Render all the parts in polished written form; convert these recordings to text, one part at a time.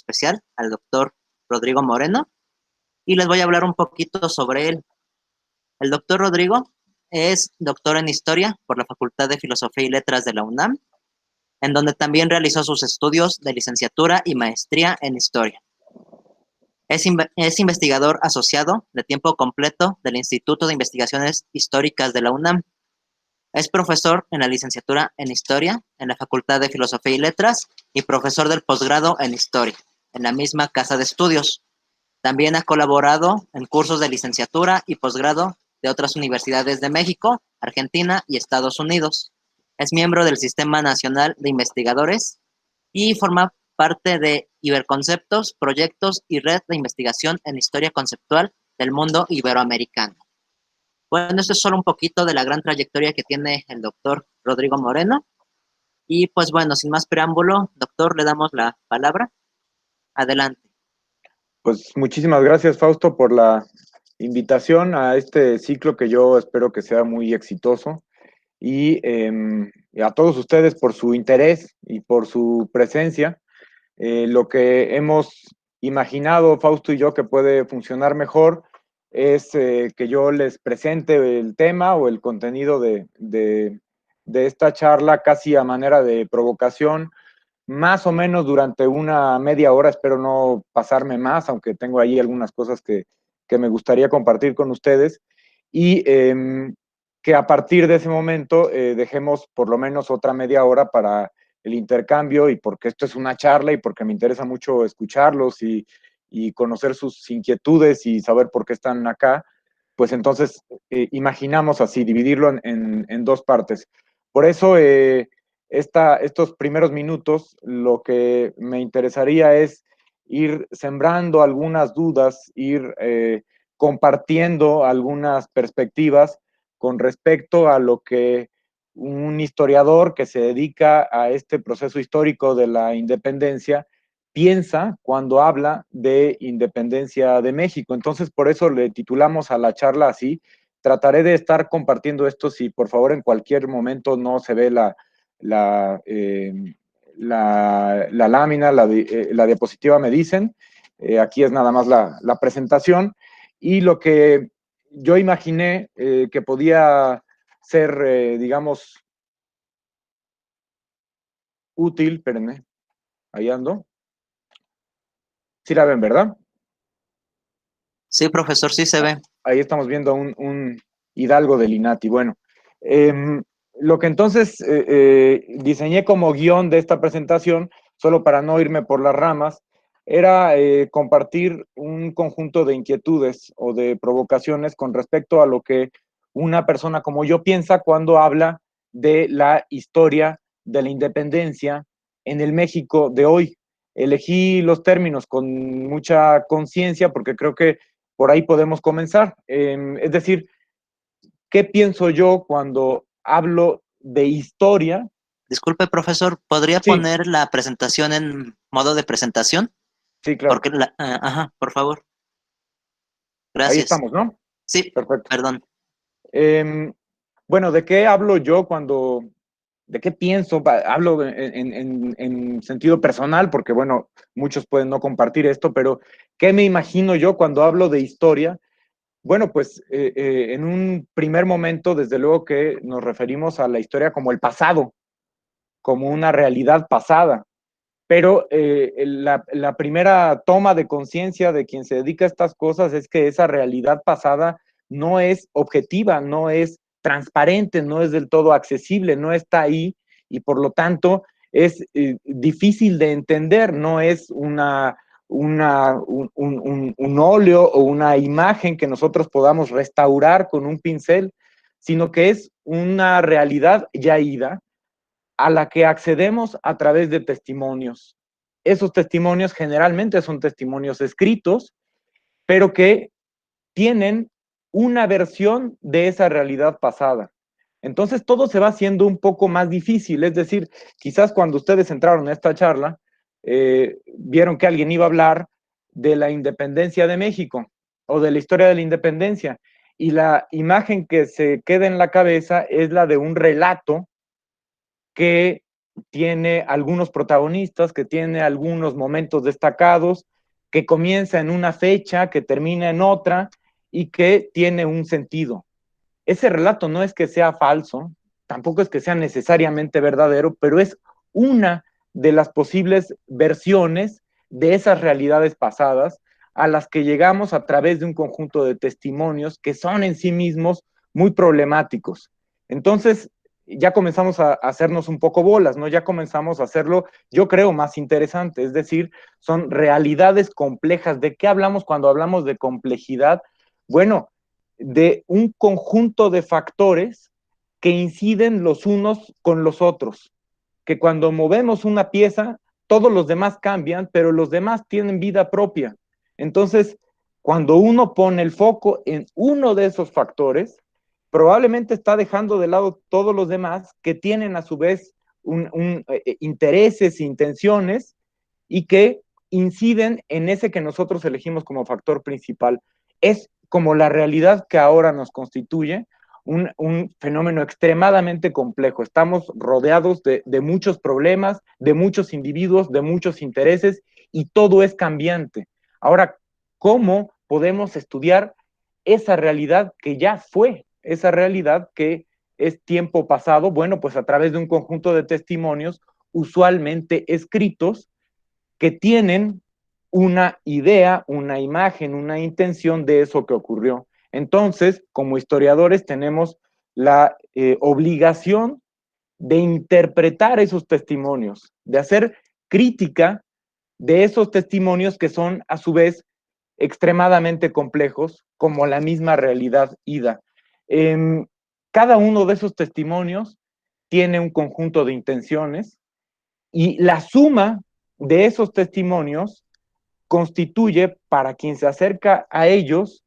especial, al doctor Rodrigo Moreno, y les voy a hablar un poquito sobre él. El doctor Rodrigo es doctor en Historia por la Facultad de Filosofía y Letras de la UNAM, en donde también realizó sus estudios de licenciatura y maestría en Historia. Es investigador asociado de tiempo completo del Instituto de Investigaciones Históricas de la UNAM. Es profesor en la licenciatura en Historia en la Facultad de Filosofía y Letras y profesor del posgrado en Historia en la misma casa de estudios. También ha colaborado en cursos de licenciatura y posgrado de otras universidades de México, Argentina y Estados Unidos. Es miembro del Sistema Nacional de Investigadores y forma parte de Iberconceptos, proyectos y red de investigación en historia conceptual del mundo iberoamericano. Bueno, esto es solo un poquito de la gran trayectoria que tiene el doctor Rodrigo Moreno. Y pues bueno, sin más preámbulo, doctor, le damos la palabra. Adelante. Pues muchísimas gracias, Fausto, por la invitación a este ciclo que yo espero que sea muy exitoso. Y a todos ustedes por su interés y por su presencia. Lo que hemos imaginado, Fausto y yo, que puede funcionar mejor es que yo les presente el tema o el contenido de esta charla casi a manera de provocación, más o menos durante una media hora, espero no pasarme más, aunque tengo ahí algunas cosas que me gustaría compartir con ustedes, y que a partir de ese momento dejemos por lo menos otra media hora para el intercambio, y porque esto es una charla y porque me interesa mucho escucharlos y conocer sus inquietudes y saber por qué están acá, pues entonces imaginamos así, dividirlo en dos partes. Por eso estos primeros minutos, lo que me interesaría es ir sembrando algunas dudas, ir compartiendo algunas perspectivas con respecto a lo que un historiador que se dedica a este proceso histórico de la independencia piensa cuando habla de independencia de México. Entonces, por eso le titulamos a la charla así. Trataré de estar compartiendo esto, si por favor en cualquier momento no se ve la, la lámina, la diapositiva, me dicen. Aquí es nada más la presentación. Y lo que yo imaginé que podía ser, digamos, útil, espérenme, ahí ando. Sí la ven, ¿verdad? Sí, profesor, sí se ve. Ahí estamos viendo un Hidalgo del Inati. Bueno, lo que entonces diseñé como guión de esta presentación, solo para no irme por las ramas, era compartir un conjunto de inquietudes o de provocaciones con respecto a lo que una persona como yo piensa cuando habla de la historia de la independencia en el México de hoy. Elegí los términos con mucha conciencia porque creo que por ahí podemos comenzar. Es decir, ¿qué pienso yo cuando hablo de historia? Disculpe, profesor, ¿podría Sí, poner la presentación en modo de presentación? sí, claro. Porque ajá, por favor. Ahí Gracias. estamos, ¿no? Sí, Perfecto. perdón. Eh, bueno, ¿de qué hablo yo cuando, de qué pienso? Hablo en sentido personal, porque bueno, muchos pueden no compartir esto, pero ¿qué me imagino yo cuando hablo de historia? Bueno, pues en un primer momento, desde luego que nos referimos a la historia como el pasado, como una realidad pasada. Pero la primera toma de conciencia de quien se dedica a estas cosas es que esa realidad pasada no es objetiva, no es transparente, no es del todo accesible, no está ahí y por lo tanto es difícil de entender, no es un óleo o una imagen que nosotros podamos restaurar con un pincel, sino que es una realidad ya ida a la que accedemos a través de testimonios. Esos testimonios generalmente son testimonios escritos, pero que tienen una versión de esa realidad pasada. Entonces todo se va haciendo un poco más difícil, es decir, quizás cuando ustedes entraron a esta charla, vieron que alguien iba a hablar de la independencia de México o de la historia de la independencia, y la imagen que se queda en la cabeza es la de un relato que tiene algunos protagonistas, que tiene algunos momentos destacados, que comienza en una fecha, que termina en otra y que tiene un sentido. Ese relato no es que sea falso, tampoco es que sea necesariamente verdadero, pero es una de las posibles versiones de esas realidades pasadas a las que llegamos a través de un conjunto de testimonios que son en sí mismos muy problemáticos. Entonces, ya comenzamos a hacernos un poco bolas, ¿no? Ya comenzamos a hacerlo, yo creo, más interesante, es decir, son realidades complejas. ¿De qué hablamos cuando hablamos de complejidad? Bueno, de un conjunto de factores que inciden los unos con los otros, que cuando movemos una pieza, todos los demás cambian, pero los demás tienen vida propia. Entonces, cuando uno pone el foco en uno de esos factores, probablemente está dejando de lado todos los demás que tienen a su vez intereses, intenciones y que inciden en ese que nosotros elegimos como factor principal. Es como la realidad que ahora nos constituye un fenómeno extremadamente complejo. Estamos rodeados de muchos problemas, de muchos individuos, de muchos intereses y todo es cambiante. Ahora, ¿cómo podemos estudiar esa realidad que ya fue, esa realidad que es tiempo pasado? Bueno, pues a través de un conjunto de testimonios usualmente escritos que tienen una idea, una imagen, una intención de eso que ocurrió. Entonces, como historiadores tenemos la obligación de interpretar esos testimonios, de hacer crítica de esos testimonios que son a su vez extremadamente complejos, como la misma realidad ida. Cada uno de esos testimonios tiene un conjunto de intenciones y la suma de esos testimonios constituye para quien se acerca a ellos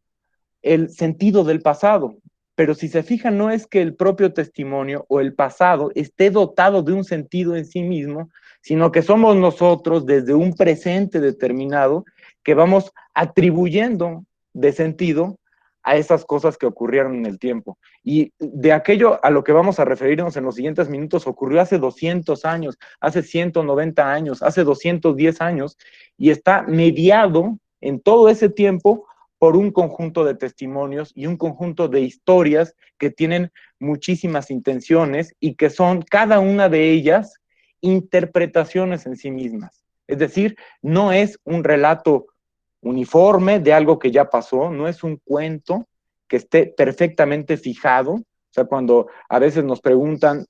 el sentido del pasado. Pero si se fijan, no es que el propio testimonio o el pasado esté dotado de un sentido en sí mismo, sino que somos nosotros desde un presente determinado que vamos atribuyendo de sentido a esas cosas que ocurrieron en el tiempo. Y de aquello a lo que vamos a referirnos en los siguientes minutos ocurrió hace 200 años, hace 190 años, hace 210 años, y está mediado en todo ese tiempo por un conjunto de testimonios y un conjunto de historias que tienen muchísimas intenciones y que son cada una de ellas interpretaciones en sí mismas. Es decir, no es un relato uniforme de algo que ya pasó, no es un cuento que esté perfectamente fijado. O sea, cuando a veces nos preguntan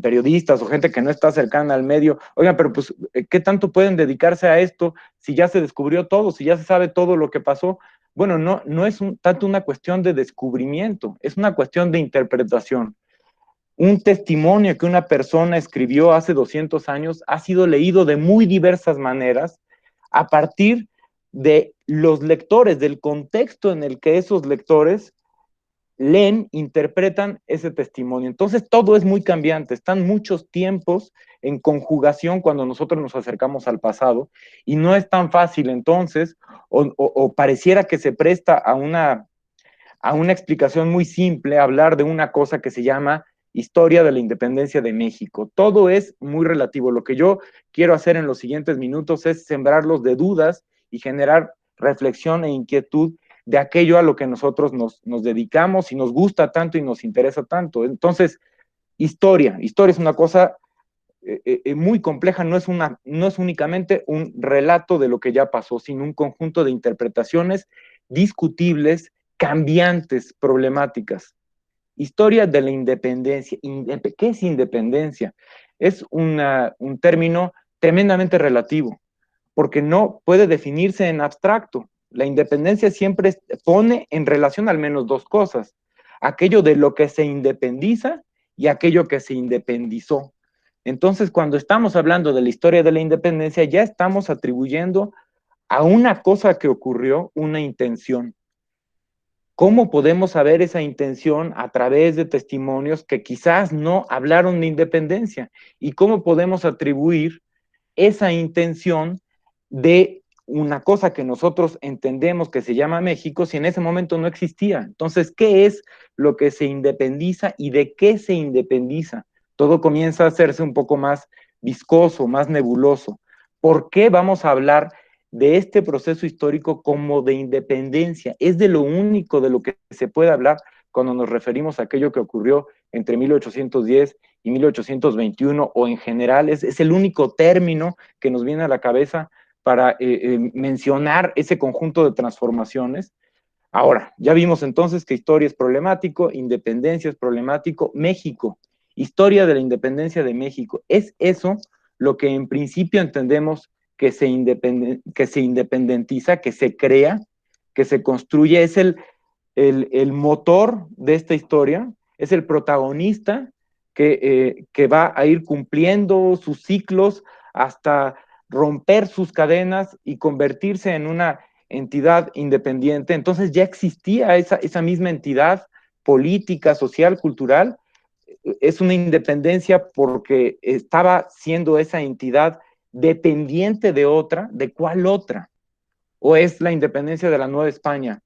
periodistas o gente que no está cercana al medio, oigan, pero pues, ¿qué tanto pueden dedicarse a esto si ya se descubrió todo, si ya se sabe todo lo que pasó? Bueno, no es tanto una cuestión de descubrimiento, es una cuestión de interpretación. Un testimonio que una persona escribió hace 200 años ha sido leído de muy diversas maneras a partir de los lectores, del contexto en el que esos lectores leen, interpretan ese testimonio. Entonces todo es muy cambiante, están muchos tiempos en conjugación cuando nosotros nos acercamos al pasado y no es tan fácil entonces, o pareciera que se presta a una explicación muy simple, hablar de una cosa que se llama historia de la independencia de México. Todo es muy relativo. Lo que yo quiero hacer en los siguientes minutos es sembrarlos de dudas y generar reflexión e inquietud de aquello a lo que nosotros nos dedicamos y nos gusta tanto y nos interesa tanto. Entonces, historia es una cosa muy compleja, no es únicamente un relato de lo que ya pasó, sino un conjunto de interpretaciones discutibles, cambiantes, problemáticas. Historia de la independencia. ¿Qué es independencia? Es un término tremendamente relativo, porque no puede definirse en abstracto. La independencia siempre pone en relación al menos dos cosas, aquello de lo que se independiza y aquello que se independizó. Entonces, cuando estamos hablando de la historia de la independencia, ya estamos atribuyendo a una cosa que ocurrió una intención. ¿Cómo podemos saber esa intención a través de testimonios que quizás no hablaron de independencia? ¿Y cómo podemos atribuir esa intención de una cosa que nosotros entendemos que se llama México si en ese momento no existía? Entonces, ¿qué es lo que se independiza y de qué se independiza? todo comienza a hacerse un poco más viscoso, más nebuloso. ¿Por qué vamos a hablar de este proceso histórico como de independencia? Es de lo único de lo que se puede hablar cuando nos referimos a aquello que ocurrió entre 1810 y 1821, o en general, es el único término que nos viene a la cabeza para mencionar ese conjunto de transformaciones. Ahora, ya vimos entonces que historia es problemático, independencia es problemático, México, historia de la independencia de México. ¿Es eso lo que en principio entendemos que se independentiza, que se crea, que se construye? ¿Es el motor de esta historia? ¿Es el protagonista que va a ir cumpliendo sus ciclos hasta romper sus cadenas y convertirse en una entidad independiente? Entonces ya existía esa misma entidad política, social, cultural. Es una independencia porque estaba siendo esa entidad dependiente de otra. ¿De cuál otra? ¿O es la independencia de la Nueva España?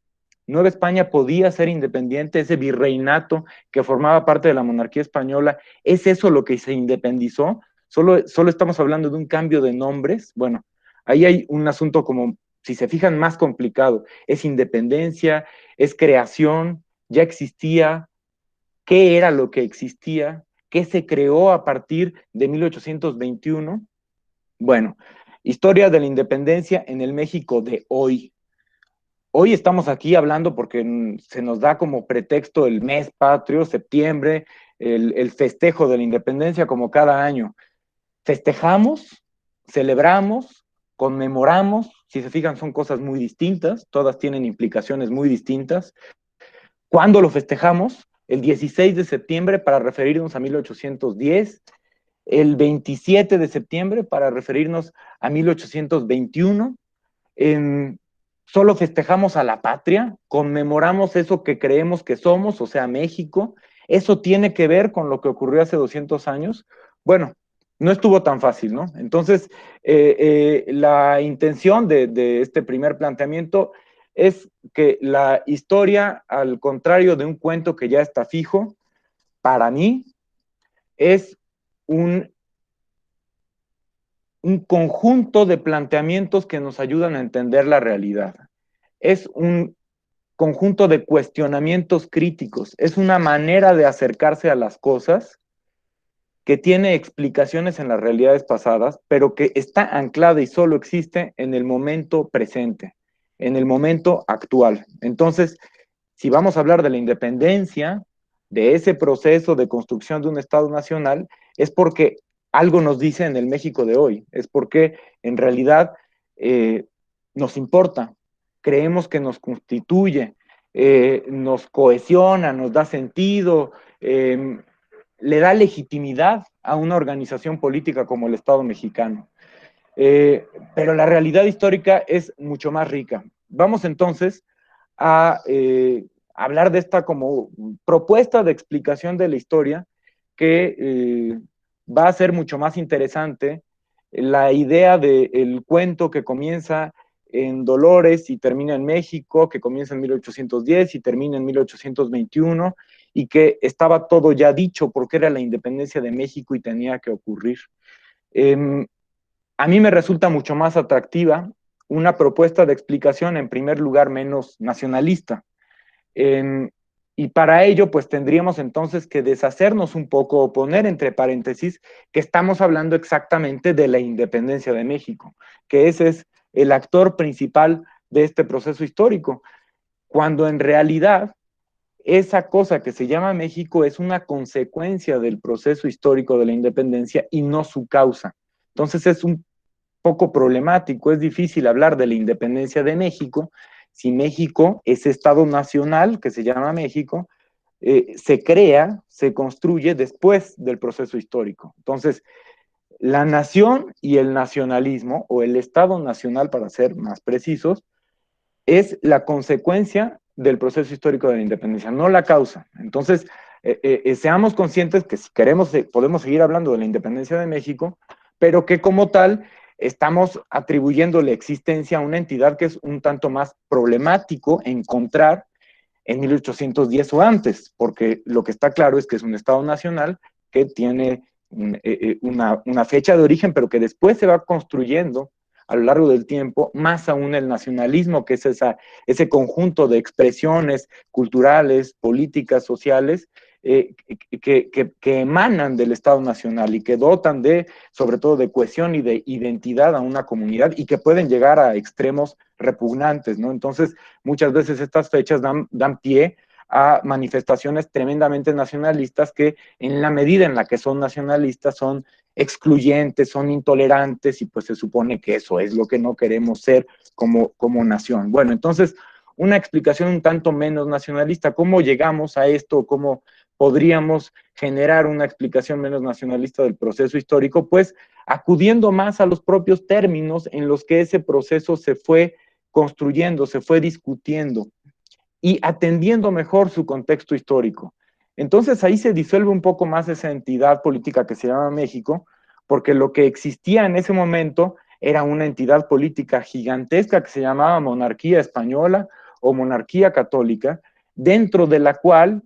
Nueva España podía ser independiente, ese virreinato que formaba parte de la monarquía española, ¿es eso lo que se independizó? Solo estamos hablando de un cambio de nombres. Bueno, ahí hay un asunto como, si se fijan, más complicado. ¿Es independencia? ¿Es creación? ¿Ya existía? ¿Qué era lo que existía? ¿Qué se creó a partir de 1821? Bueno, historia de la independencia en el México de hoy. Hoy estamos aquí hablando porque se nos da como pretexto el mes patrio, septiembre, el festejo de la independencia como cada año. Festejamos, celebramos, conmemoramos. Si se fijan, son cosas muy distintas, todas tienen implicaciones muy distintas. ¿Cuándo lo festejamos? El 16 de septiembre para referirnos a 1810, el 27 de septiembre para referirnos a 1821. En, solo festejamos a la patria, conmemoramos eso que creemos que somos, o sea, México. Eso tiene que ver con lo que ocurrió hace 200 años. Bueno, no estuvo tan fácil, ¿no? Entonces, la intención de este primer planteamiento es que la historia, al contrario de un cuento que ya está fijo, para mí es un conjunto de planteamientos que nos ayudan a entender la realidad. Es un conjunto de cuestionamientos críticos, es una manera de acercarse a las cosas que tiene explicaciones en las realidades pasadas, pero que está anclada y solo existe en el momento presente, en el momento actual. Entonces, si vamos a hablar de la independencia, de ese proceso de construcción de un Estado nacional, es porque algo nos dice en el México de hoy, es porque en realidad nos importa, creemos que nos constituye, nos cohesiona, nos da sentido, le da legitimidad a una organización política como el Estado mexicano. Pero la realidad histórica es mucho más rica. Vamos entonces a hablar de esta como propuesta de explicación de la historia que va a ser mucho más interesante. La idea del cuento que comienza en Dolores y termina en México, que comienza en 1810 y termina en 1821, y que estaba todo ya dicho porque era la independencia de México y tenía que ocurrir. A mí me resulta mucho más atractiva una propuesta de explicación, en primer lugar, menos nacionalista. Y para ello, pues tendríamos entonces que deshacernos un poco o poner entre paréntesis que estamos hablando exactamente de la independencia de México, que ese es el actor principal de este proceso histórico, cuando en realidad esa cosa que se llama México es una consecuencia del proceso histórico de la independencia y no su causa. Entonces es un poco problemático, es difícil hablar de la independencia de México si México, ese Estado nacional que se llama México, se crea, se construye después del proceso histórico. Entonces, la nación y el nacionalismo, o el Estado nacional para ser más precisos, es la consecuencia del proceso histórico de la independencia, no la causa. Entonces, seamos conscientes que si queremos, podemos seguir hablando de la independencia de México, pero que como tal estamos atribuyéndole existencia a una entidad que es un tanto más problemático encontrar en 1810 o antes, porque lo que está claro es que es un Estado nacional que tiene una fecha de origen, pero que después se va construyendo a lo largo del tiempo, más aún el nacionalismo, que es ese conjunto de expresiones culturales, políticas, sociales, que emanan del Estado Nacional y que dotan sobre todo de cohesión y de identidad a una comunidad y que pueden llegar a extremos repugnantes, ¿no? Entonces, muchas veces estas fechas dan pie a manifestaciones tremendamente nacionalistas que en la medida en la que son nacionalistas son excluyentes, son intolerantes y pues se supone que eso es lo que no queremos ser como nación. Bueno, entonces una explicación un tanto menos nacionalista, ¿cómo llegamos a esto? ¿Cómo podríamos generar una explicación menos nacionalista del proceso histórico? Pues acudiendo más a los propios términos en los que ese proceso se fue construyendo, se fue discutiendo y atendiendo mejor su contexto histórico. Entonces ahí se disuelve un poco más esa entidad política que se llama México, porque lo que existía en ese momento era una entidad política gigantesca que se llamaba monarquía española o monarquía católica, dentro de la cual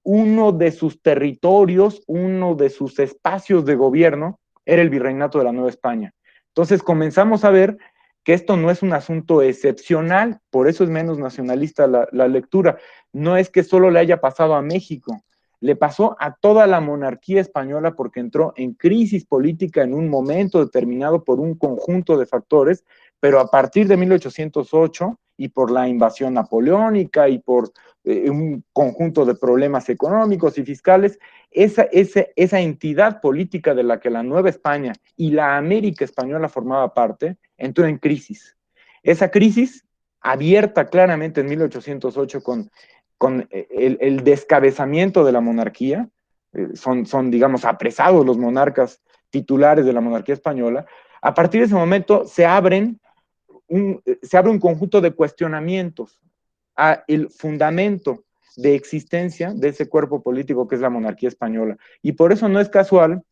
uno de sus territorios, uno de sus espacios de gobierno era el virreinato de la Nueva España. Entonces comenzamos a ver que esto no es un asunto excepcional, por eso es menos nacionalista la lectura. No es que solo le haya pasado a México, le pasó a toda la monarquía española porque entró en crisis política en un momento determinado por un conjunto de factores, pero a partir de 1808 y por la invasión napoleónica y por un conjunto de problemas económicos y fiscales, esa entidad política de la que la Nueva España y la América española formaba parte, entró en crisis. Esa crisis, abierta claramente en 1808 con el descabezamiento de la monarquía, son, digamos, apresados los monarcas titulares de la monarquía española, a partir de ese momento se abre un conjunto de cuestionamientos a el fundamento de existencia de ese cuerpo político que es la monarquía española. Y por eso no es casual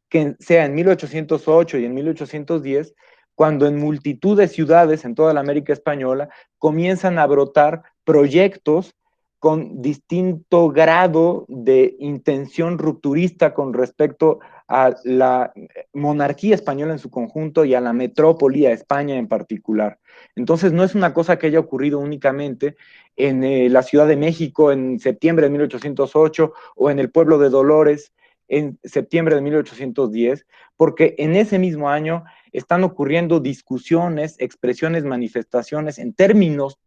que sea en 1808 y en 1810, cuando en multitud de ciudades en toda la América española comienzan a brotar proyectos con distinto grado de intención rupturista con respecto a la monarquía española en su conjunto y a la metrópoli, a España en particular. Entonces no es una cosa que haya ocurrido únicamente en la Ciudad de México en septiembre de 1808 o en el pueblo de Dolores en septiembre de 1810, porque en ese mismo año están ocurriendo discusiones, expresiones, manifestaciones en términos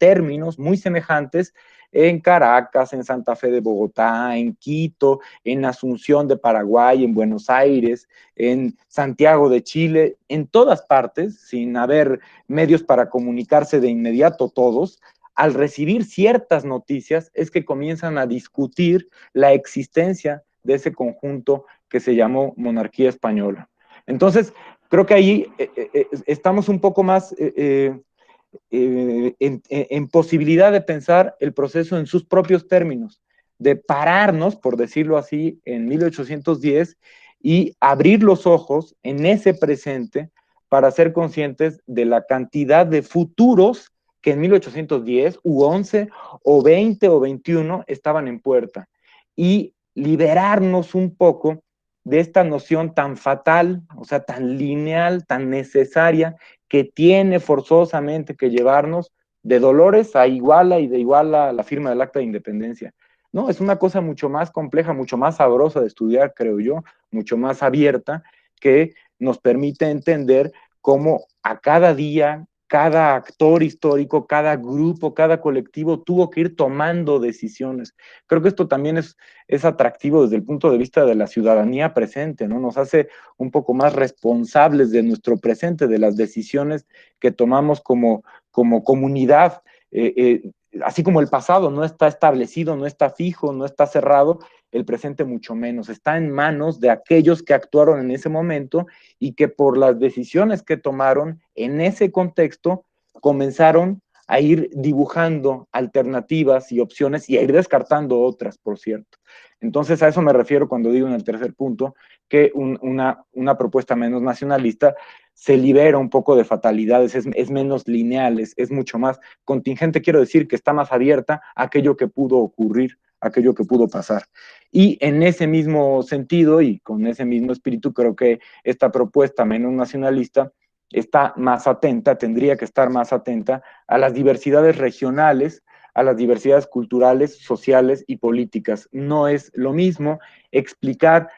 muy semejantes en Caracas, en Santa Fe de Bogotá, en Quito, en Asunción de Paraguay, en Buenos Aires, en Santiago de Chile, en todas partes, sin haber medios para comunicarse de inmediato todos, al recibir ciertas noticias es que comienzan a discutir la existencia de ese conjunto que se llamó monarquía española. Entonces, creo que ahí estamos un poco más en posibilidad de pensar el proceso en sus propios términos, de pararnos, por decirlo así, en 1810 y abrir los ojos en ese presente para ser conscientes de la cantidad de futuros que en 1810 u 11 o 20 o 21 estaban en puerta y liberarnos un poco de esta noción tan fatal, o sea, tan lineal, tan necesaria, que tiene forzosamente que llevarnos de Dolores a Iguala y de Iguala a la firma del Acta de Independencia. No, es una cosa mucho más compleja, mucho más sabrosa de estudiar, creo yo, mucho más abierta, que nos permite entender cómo a cada día, cada actor histórico, cada grupo, cada colectivo tuvo que ir tomando decisiones. Creo que esto también es atractivo desde el punto de vista de la ciudadanía presente, ¿no? Nos hace un poco más responsables de nuestro presente, de las decisiones que tomamos como comunidad. Así como el pasado no está establecido, no está fijo, no está cerrado, el presente mucho menos. Está en manos de aquellos que actuaron en ese momento y que por las decisiones que tomaron en ese contexto comenzaron a ir dibujando alternativas y opciones y a ir descartando otras, por cierto. Entonces a eso me refiero cuando digo en el tercer punto que una propuesta menos nacionalista se libera un poco de fatalidades, es menos lineal, es mucho más contingente, quiero decir que está más abierta a aquello que pudo ocurrir aquello que pudo pasar. Y en ese mismo sentido y con ese mismo espíritu, creo que esta propuesta menos nacionalista está más atenta, tendría que estar más atenta a las diversidades regionales, a las diversidades culturales, sociales y políticas. No es lo mismo explicar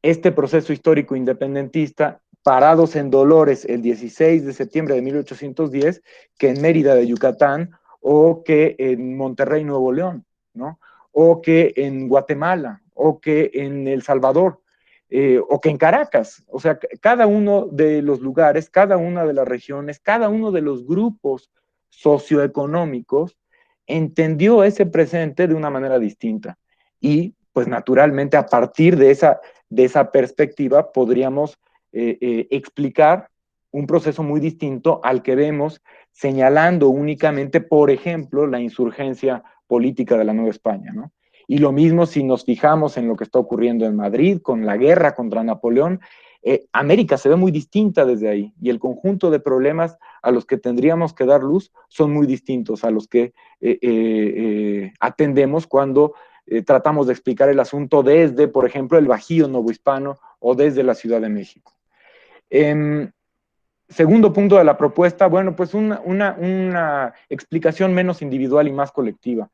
este proceso histórico independentista parados en Dolores el 16 de septiembre de 1810 que en Mérida de Yucatán o que en Monterrey, Nuevo León, ¿no? O que en Guatemala, o que en El Salvador, o que en Caracas. O sea, cada uno de los lugares, cada una de las regiones, cada uno de los grupos socioeconómicos entendió ese presente de una manera distinta. Y, pues naturalmente, a partir de esa perspectiva podríamos explicar un proceso muy distinto al que vemos señalando únicamente, por ejemplo, la insurgencia política de la Nueva España, ¿no? Y lo mismo si nos fijamos en lo que está ocurriendo en Madrid con la guerra contra Napoleón. América se ve muy distinta desde ahí y el conjunto de problemas a los que tendríamos que dar luz son muy distintos a los que atendemos cuando tratamos de explicar el asunto desde, por ejemplo, el Bajío novohispano o desde la Ciudad de México. Segundo punto de la propuesta, bueno, pues una explicación menos individual y más colectiva.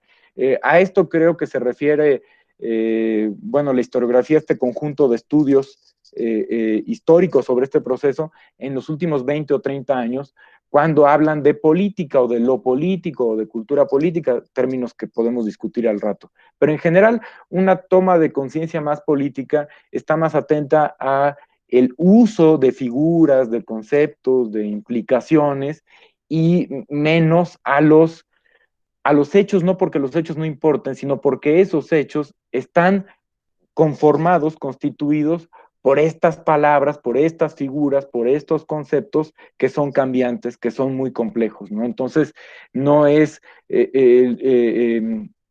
A esto creo que se refiere, bueno, la historiografía, este conjunto de estudios históricos sobre este proceso en los últimos 20 o 30 años, cuando hablan de política o de lo político o de cultura política, términos que podemos discutir al rato. Pero en general, una toma de conciencia más política está más atenta a el uso de figuras, de conceptos, de implicaciones y menos a los hechos, no porque los hechos no importen, sino porque esos hechos están conformados, constituidos por estas palabras, por estas figuras, por estos conceptos que son cambiantes, que son muy complejos, ¿no? Entonces, no es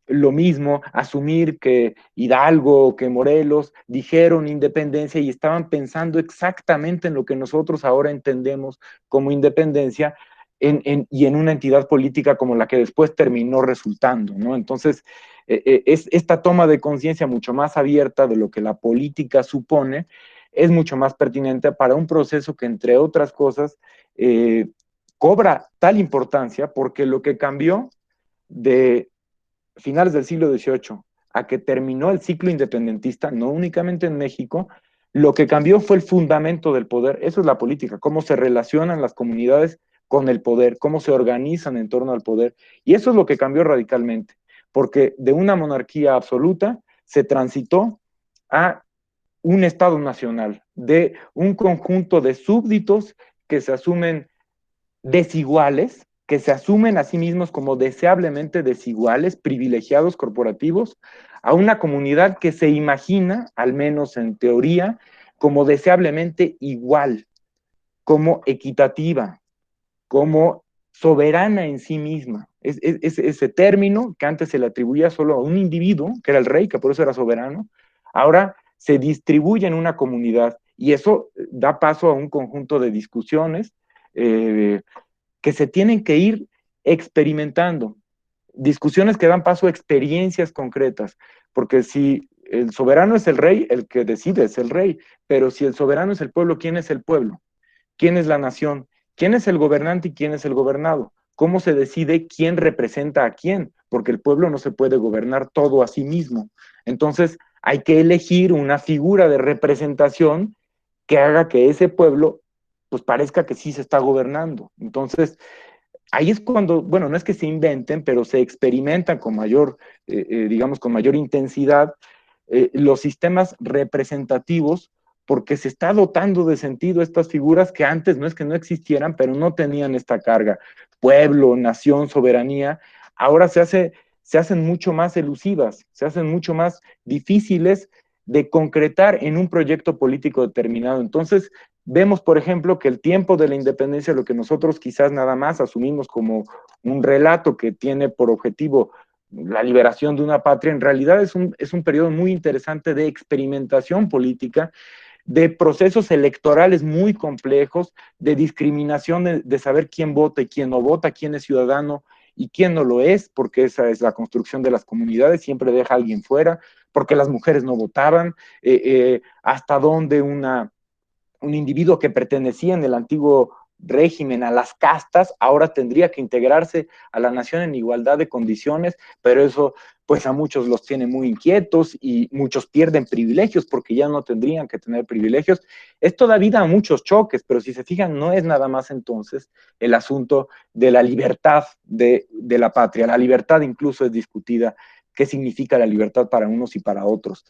lo mismo asumir que Hidalgo o que Morelos dijeron independencia y estaban pensando exactamente en lo que nosotros ahora entendemos como independencia y en una entidad política como la que después terminó resultando, ¿no? Entonces, es esta toma de conciencia mucho más abierta de lo que la política supone, es mucho más pertinente para un proceso que, entre otras cosas, cobra tal importancia porque lo que cambió de finales del siglo XVIII a que terminó el ciclo independentista, no únicamente en México, lo que cambió fue el fundamento del poder. Eso es la política, cómo se relacionan las comunidades con el poder, cómo se organizan en torno al poder. Y eso es lo que cambió radicalmente, porque de una monarquía absoluta se transitó a un Estado nacional, de un conjunto de súbditos que se asumen desiguales, que se asumen a sí mismos como deseablemente desiguales, privilegiados corporativos, a una comunidad que se imagina, al menos en teoría, como deseablemente igual, como equitativa, como soberana en sí misma. Ese término que antes se le atribuía solo a un individuo, que era el rey, que por eso era soberano, ahora se distribuye en una comunidad y eso da paso a un conjunto de discusiones que se tienen que ir experimentando, discusiones que dan paso a experiencias concretas, porque si el soberano es el rey, el que decide es el rey, pero si el soberano es el pueblo, ¿quién es el pueblo? ¿Quién es la nación? ¿Quién es el gobernante y quién es el gobernado? ¿Cómo se decide quién representa a quién? Porque el pueblo no se puede gobernar todo a sí mismo. Entonces, hay que elegir una figura de representación que haga que ese pueblo pues parezca que sí se está gobernando. Entonces, ahí es cuando, bueno, no es que se inventen, pero se experimentan con mayor, digamos, con mayor intensidad los sistemas representativos porque se está dotando de sentido estas figuras que antes no es que no existieran, pero no tenían esta carga. Pueblo, nación, soberanía, ahora se hacen mucho más elusivas, se hacen mucho más difíciles de concretar en un proyecto político determinado. Entonces, vemos, por ejemplo, que el tiempo de la independencia, lo que nosotros quizás nada más asumimos como un relato que tiene por objetivo la liberación de una patria, en realidad es un periodo muy interesante de experimentación política, de procesos electorales muy complejos, de discriminación de saber quién vota y quién no vota, quién es ciudadano y quién no lo es, porque esa es la construcción de las comunidades, siempre deja a alguien fuera, porque las mujeres no votaban, hasta dónde un individuo que pertenecía en el antiguo régimen a las castas, ahora tendría que integrarse a la nación en igualdad de condiciones, pero eso pues a muchos los tiene muy inquietos y muchos pierden privilegios porque ya no tendrían que tener privilegios. Esto da vida a muchos choques, pero si se fijan, no es nada más entonces el asunto de la libertad de la patria. La libertad incluso es discutida. ¿Qué significa la libertad para unos y para otros?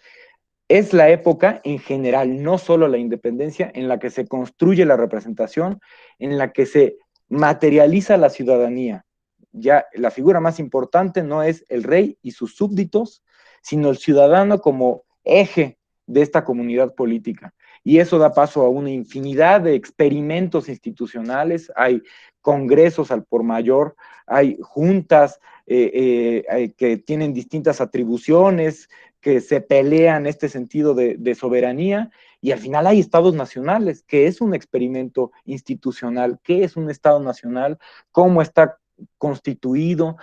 Es la época en general, no solo la independencia, en la que se construye la representación, en la que se materializa la ciudadanía. Ya la figura más importante no es el rey y sus súbditos, sino el ciudadano como eje de esta comunidad política. Y eso da paso a una infinidad de experimentos institucionales, hay congresos al por mayor, hay juntas que tienen distintas atribuciones, que se pelean este sentido de soberanía, y al final hay estados nacionales, que es un experimento institucional. ¿Qué es un estado nacional? ¿Cómo está constituido?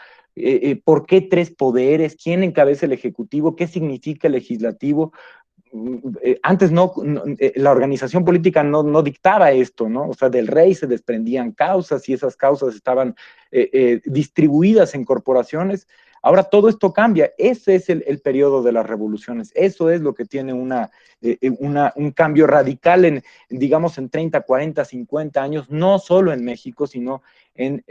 ¿Por qué tres poderes? ¿Quién encabeza el ejecutivo? ¿Qué significa el legislativo? Antes la organización política no dictaba esto, ¿no? O sea, del rey se desprendían causas y esas causas estaban distribuidas en corporaciones. Ahora todo esto cambia. Ese es el periodo de las revoluciones. Eso es lo que tiene un cambio radical digamos, en 30, 40, 50 años, no solo en México, sino en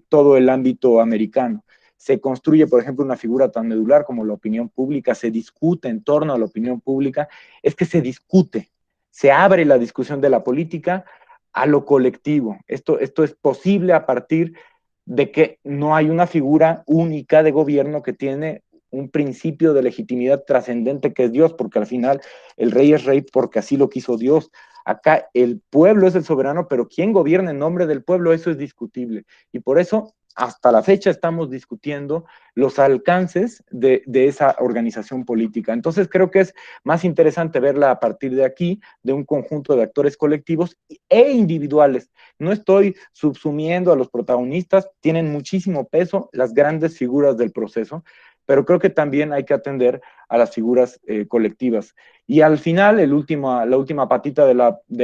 todo el ámbito americano. Se construye, por ejemplo, una figura tan medular como la opinión pública, se discute en torno a la opinión pública, es que se discute, se abre la discusión de la política a lo colectivo. Esto es posible a partir de que no hay una figura única de gobierno que tiene un principio de legitimidad trascendente que es Dios, porque al final el rey es rey porque así lo quiso Dios. Acá el pueblo es el soberano, pero ¿quién gobierna en nombre del pueblo? Eso es discutible. Y por eso hasta la fecha estamos discutiendo los alcances de esa organización política. Entonces creo que es más interesante verla a partir de aquí, de un conjunto de actores colectivos e individuales. No estoy subsumiendo a los protagonistas, tienen muchísimo peso las grandes figuras del proceso, pero creo que también hay que atender a las figuras colectivas. Y al final, la última patita de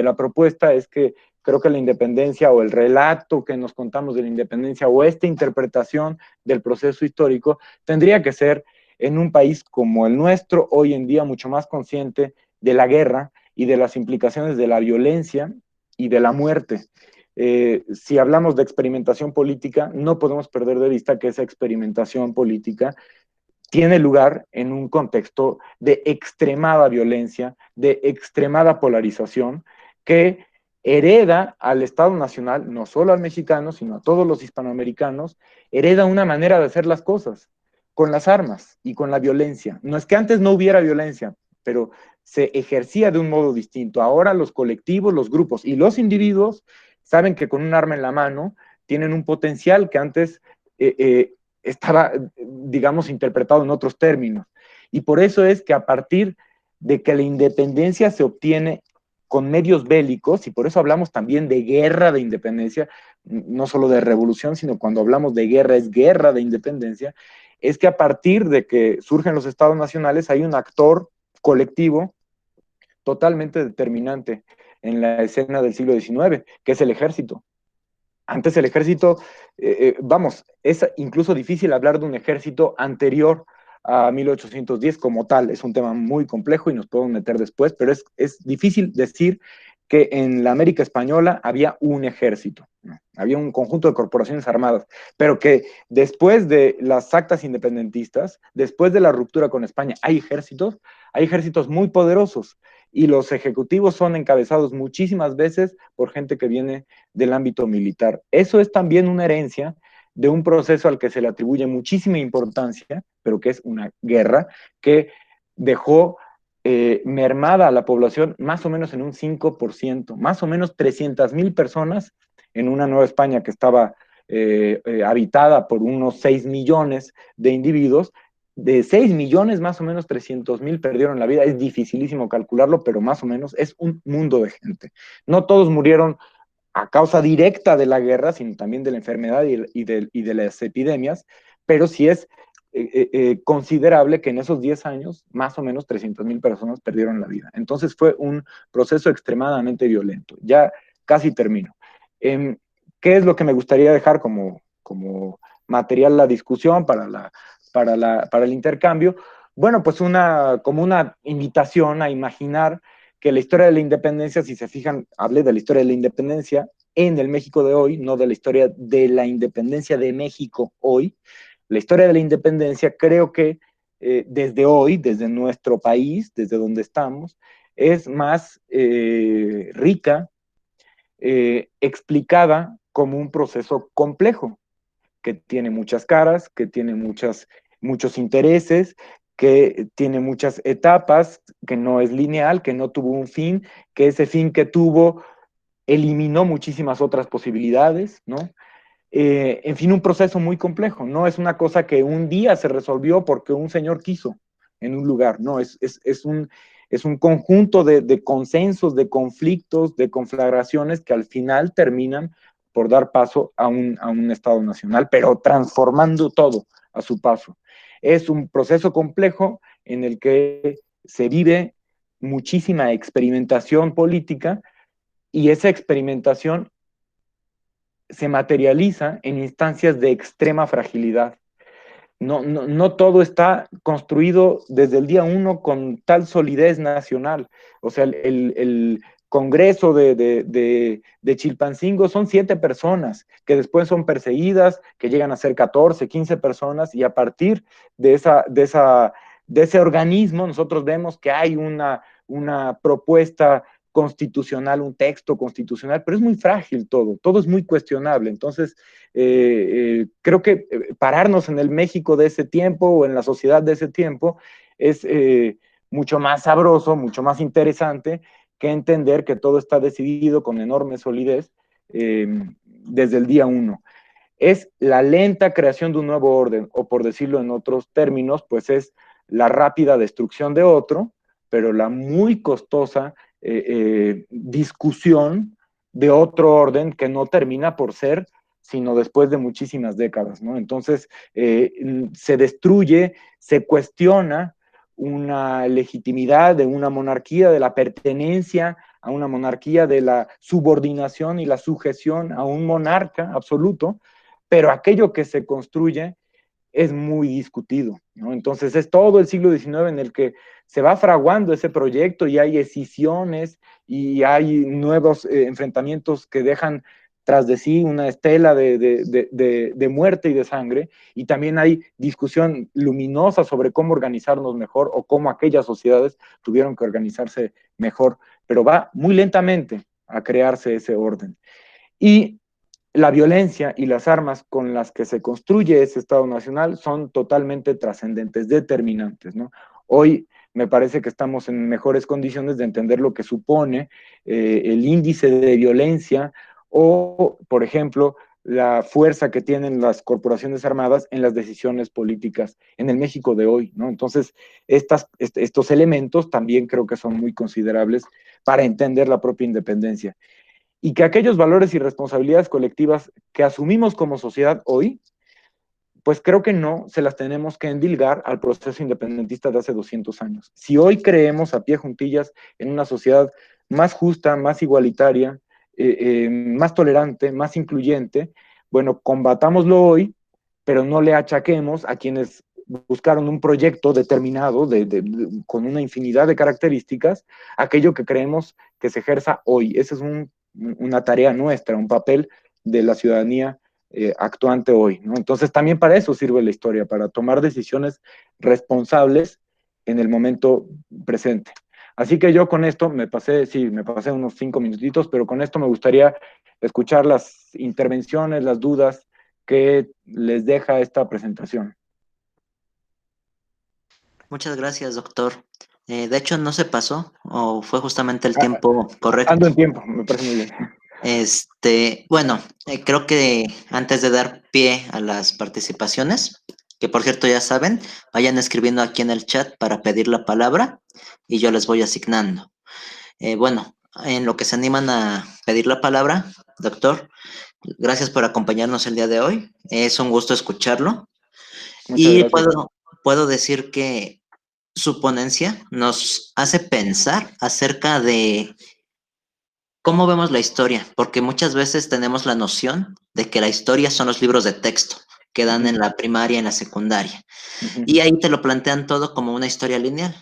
la propuesta es que creo que la independencia o el relato que nos contamos de la independencia o esta interpretación del proceso histórico tendría que ser en un país como el nuestro, hoy en día mucho más consciente de la guerra y de las implicaciones de la violencia y de la muerte. Si hablamos de experimentación política, no podemos perder de vista que esa experimentación política tiene lugar en un contexto de extremada violencia, de extremada polarización, que hereda al Estado Nacional, no solo al mexicano, sino a todos los hispanoamericanos, hereda una manera de hacer las cosas, con las armas y con la violencia. No es que antes no hubiera violencia, pero se ejercía de un modo distinto. Ahora los colectivos, los grupos y los individuos saben que con un arma en la mano tienen un potencial que antes estaba, digamos, interpretado en otros términos. Y por eso es que a partir de que la independencia se obtiene con medios bélicos, y por eso hablamos también de guerra de independencia, no solo de revolución, sino cuando hablamos de guerra es guerra de independencia, es que a partir de que surgen los estados nacionales hay un actor colectivo totalmente determinante en la escena del siglo XIX, que es el ejército. Antes el ejército, vamos, es incluso difícil hablar de un ejército anterior a 1810 como tal. Es un tema muy complejo y nos podemos meter después, pero es difícil decir que en la América Española había un ejército, ¿no? Había un conjunto de corporaciones armadas, pero que después de las actas independentistas, después de la ruptura con España, hay ejércitos muy poderosos y los ejecutivos son encabezados muchísimas veces por gente que viene del ámbito militar. Eso es también una herencia de un proceso al que se le atribuye muchísima importancia, pero que es una guerra que dejó mermada a la población más o menos en un 5%, más o menos 300,000 personas en una Nueva España que estaba habitada por unos 6 millones de individuos. De 6 millones, más o menos 300,000 perdieron la vida. Es dificilísimo calcularlo, pero más o menos es un mundo de gente. No todos murieron a causa directa de la guerra, sino también de la enfermedad y de las epidemias, pero sí es considerable que en esos 10 años, más o menos 300,000 personas perdieron la vida. Entonces fue un proceso extremadamente violento. Ya casi termino. ¿Qué es lo que me gustaría dejar como material la discusión para el intercambio? Bueno, pues como una invitación a imaginar que la historia de la independencia, si se fijan, hablé de la historia de la independencia en el México de hoy, no de la historia de la independencia de México hoy. La historia de la independencia creo que desde hoy, desde nuestro país, desde donde estamos, es más rica, explicada como un proceso complejo, que tiene muchas caras, que tiene muchos intereses, que tiene muchas etapas, que no es lineal, que no tuvo un fin, que ese fin que tuvo eliminó muchísimas otras posibilidades, ¿no? En fin, un proceso muy complejo. No es una cosa que un día se resolvió porque un señor quiso en un lugar. No, es un conjunto de consensos, de conflictos, de conflagraciones que al final terminan por dar paso a un Estado nacional, pero transformando todo a su paso. Es un proceso complejo en el que se vive muchísima experimentación política y esa experimentación se materializa en instancias de extrema fragilidad. No todo está construido desde el día uno con tal solidez nacional. O sea, el Congreso de Chilpancingo son 7 personas que después son perseguidas, que llegan a ser 14, 15 personas, y a partir de, de ese organismo nosotros vemos que hay una propuesta constitucional, un texto constitucional, pero es muy frágil todo es muy cuestionable. Entonces, creo que pararnos en el México de ese tiempo o en la sociedad de ese tiempo es mucho más sabroso, mucho más interesante que entender que todo está decidido con enorme solidez desde el día uno. Es la lenta creación de un nuevo orden, o por decirlo en otros términos, pues es la rápida destrucción de otro, pero la muy costosa discusión de otro orden que no termina por ser sino después de muchísimas décadas, ¿no? Entonces, se destruye, se cuestiona una legitimidad de una monarquía, de la pertenencia a una monarquía, de la subordinación y la sujeción a un monarca absoluto, pero aquello que se construye es muy discutido, ¿no? Entonces es todo el siglo XIX en el que se va fraguando ese proyecto y hay escisiones y hay nuevos enfrentamientos que dejan tras de sí una estela de muerte y de sangre, y también hay discusión luminosa sobre cómo organizarnos mejor o cómo aquellas sociedades tuvieron que organizarse mejor, pero va muy lentamente a crearse ese orden. Y la violencia y las armas con las que se construye ese Estado Nacional son totalmente trascendentes, determinantes, ¿no? Hoy me parece que estamos en mejores condiciones de entender lo que supone el índice de violencia o, por ejemplo, la fuerza que tienen las corporaciones armadas en las decisiones políticas en el México de hoy, ¿no? Entonces, estos elementos también creo que son muy considerables para entender la propia independencia y que aquellos valores y responsabilidades colectivas que asumimos como sociedad hoy, pues creo que no se las tenemos que endilgar al proceso independentista de hace 200 años. Si hoy creemos a pie juntillas en una sociedad más justa, más igualitaria, más tolerante, más incluyente, bueno, combatámoslo hoy, pero no le achaquemos a quienes buscaron un proyecto determinado con una infinidad de características, aquello que creemos que se ejerza hoy. Esa es una tarea nuestra, un papel de la ciudadanía actuante hoy, ¿no? Entonces también para eso sirve la historia, para tomar decisiones responsables en el momento presente. Así que yo con esto me pasé unos 5 minutitos, pero con esto me gustaría escuchar las intervenciones, las dudas que les deja esta presentación. Muchas gracias, doctor. De hecho, no se pasó, o fue justamente el Ah, tiempo ando correcto. en tiempo, me parece muy bien. Bueno, creo que antes de dar pie a las participaciones, que por cierto ya saben, vayan escribiendo aquí en el chat para pedir la palabra y yo les voy asignando. Bueno, en lo que se animan a pedir la palabra, doctor, gracias por acompañarnos el día de hoy. Es un gusto escucharlo. Muchas Y gracias. puedo decir que su ponencia nos hace pensar acerca de cómo vemos la historia, porque muchas veces tenemos la noción de que la historia son los libros de texto que dan Ujú, en la primaria, en la secundaria. ujú, Y ahí te lo plantean todo como una historia lineal.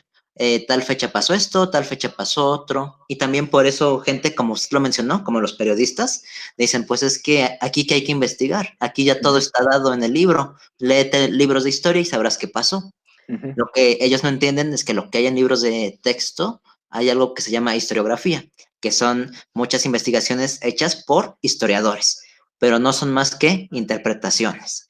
Tal fecha pasó esto, tal fecha pasó otro. Y también por eso gente, como usted lo mencionó, como los periodistas, dicen, pues es que aquí que hay que investigar. Aquí ya todo ujú, está dado en el libro. Léete libros de historia y sabrás qué pasó. ujú, Lo que ellos no entienden es que lo que hay en libros de texto, hay algo que se llama historiografía, que son muchas investigaciones hechas por historiadores, pero no son más que interpretaciones.